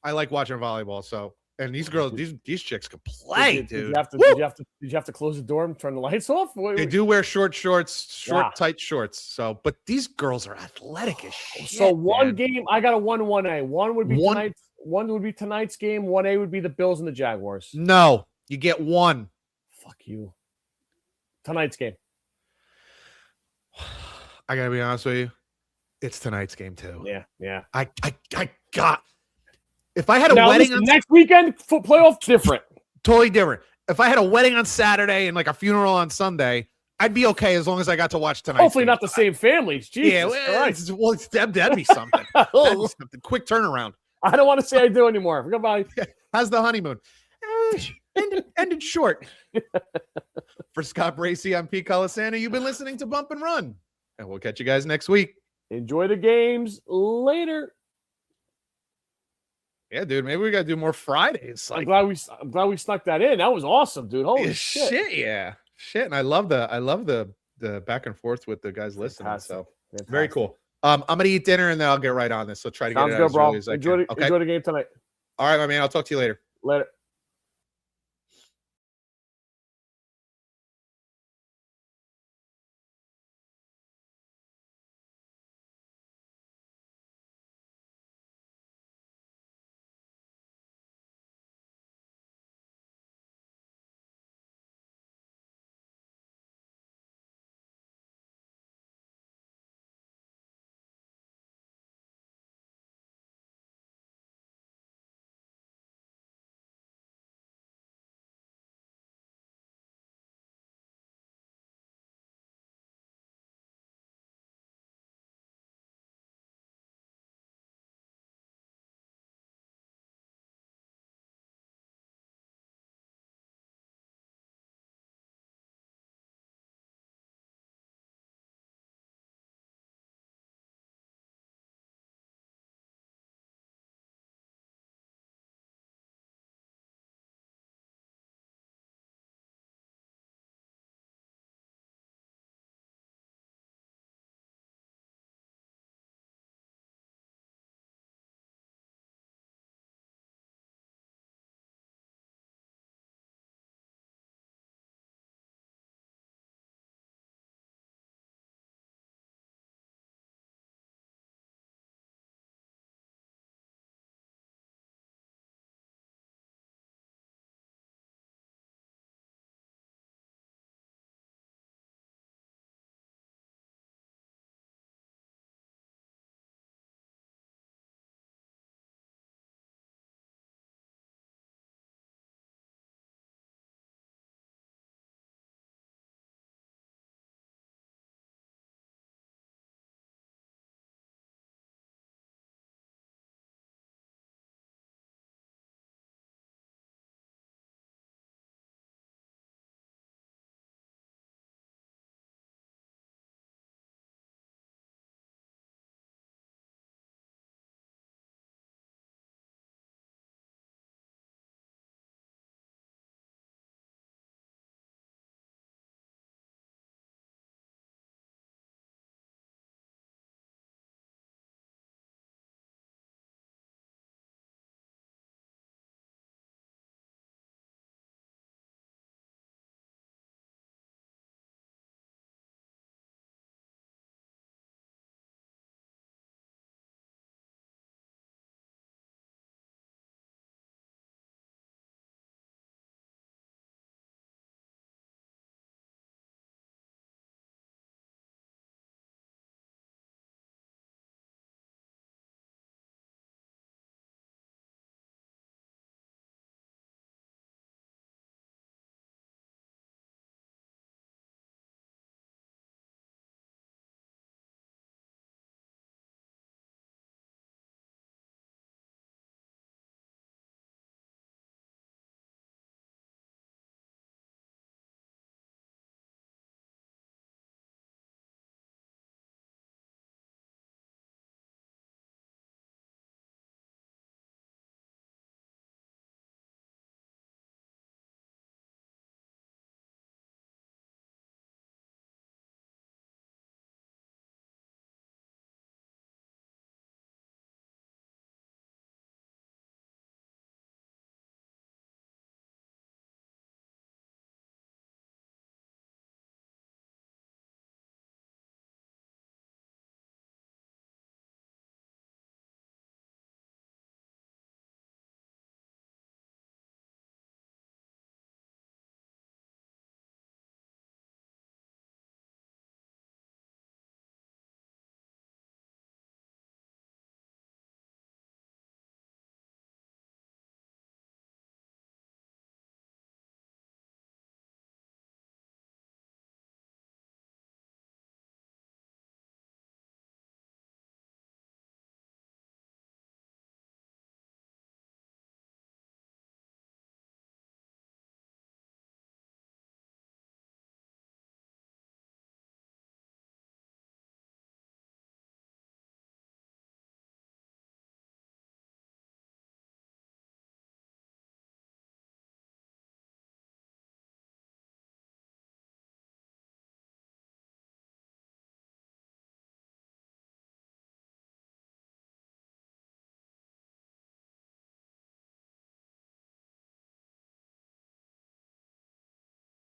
I like watching volleyball. So, and these girls, these chicks can play, dude. Did you have to close the door and turn the lights off? They do wear short shorts, tight shorts. So, but these girls are athletic as shit. So one man. game, I got a 1-1A. One would be tonight's. One would be tonight's game. 1A would be the Bills and the Jaguars. No, you get one. Fuck you. Tonight's game. I gotta be honest with you. It's tonight's game too. Yeah. I got. If I had a wedding on next weekend, playoff different. Totally different. If I had a wedding on Saturday and like a funeral on Sunday, I'd be okay as long as I got to watch tonight. Hopefully not the same families. Jesus that'd be something. That'd be something. Quick turnaround. I don't want to say I do anymore. Goodbye. How's the honeymoon? Ended short. For Scott Bracey, I'm Pete Colasano. You've been listening to Bump and Run, and we'll catch you guys next week. Enjoy the games later. Yeah, dude. Maybe we got to do more Fridays. I'm glad we snuck that in. That was awesome, dude. Holy shit. Yeah. Shit. And I love the back and forth with the guys listening. Fantastic. So very cool. I'm gonna eat dinner and then I'll get right on this. So try to get it out as early as I can. Okay. Enjoy the game tonight. All right, my man. I'll talk to you later. Later.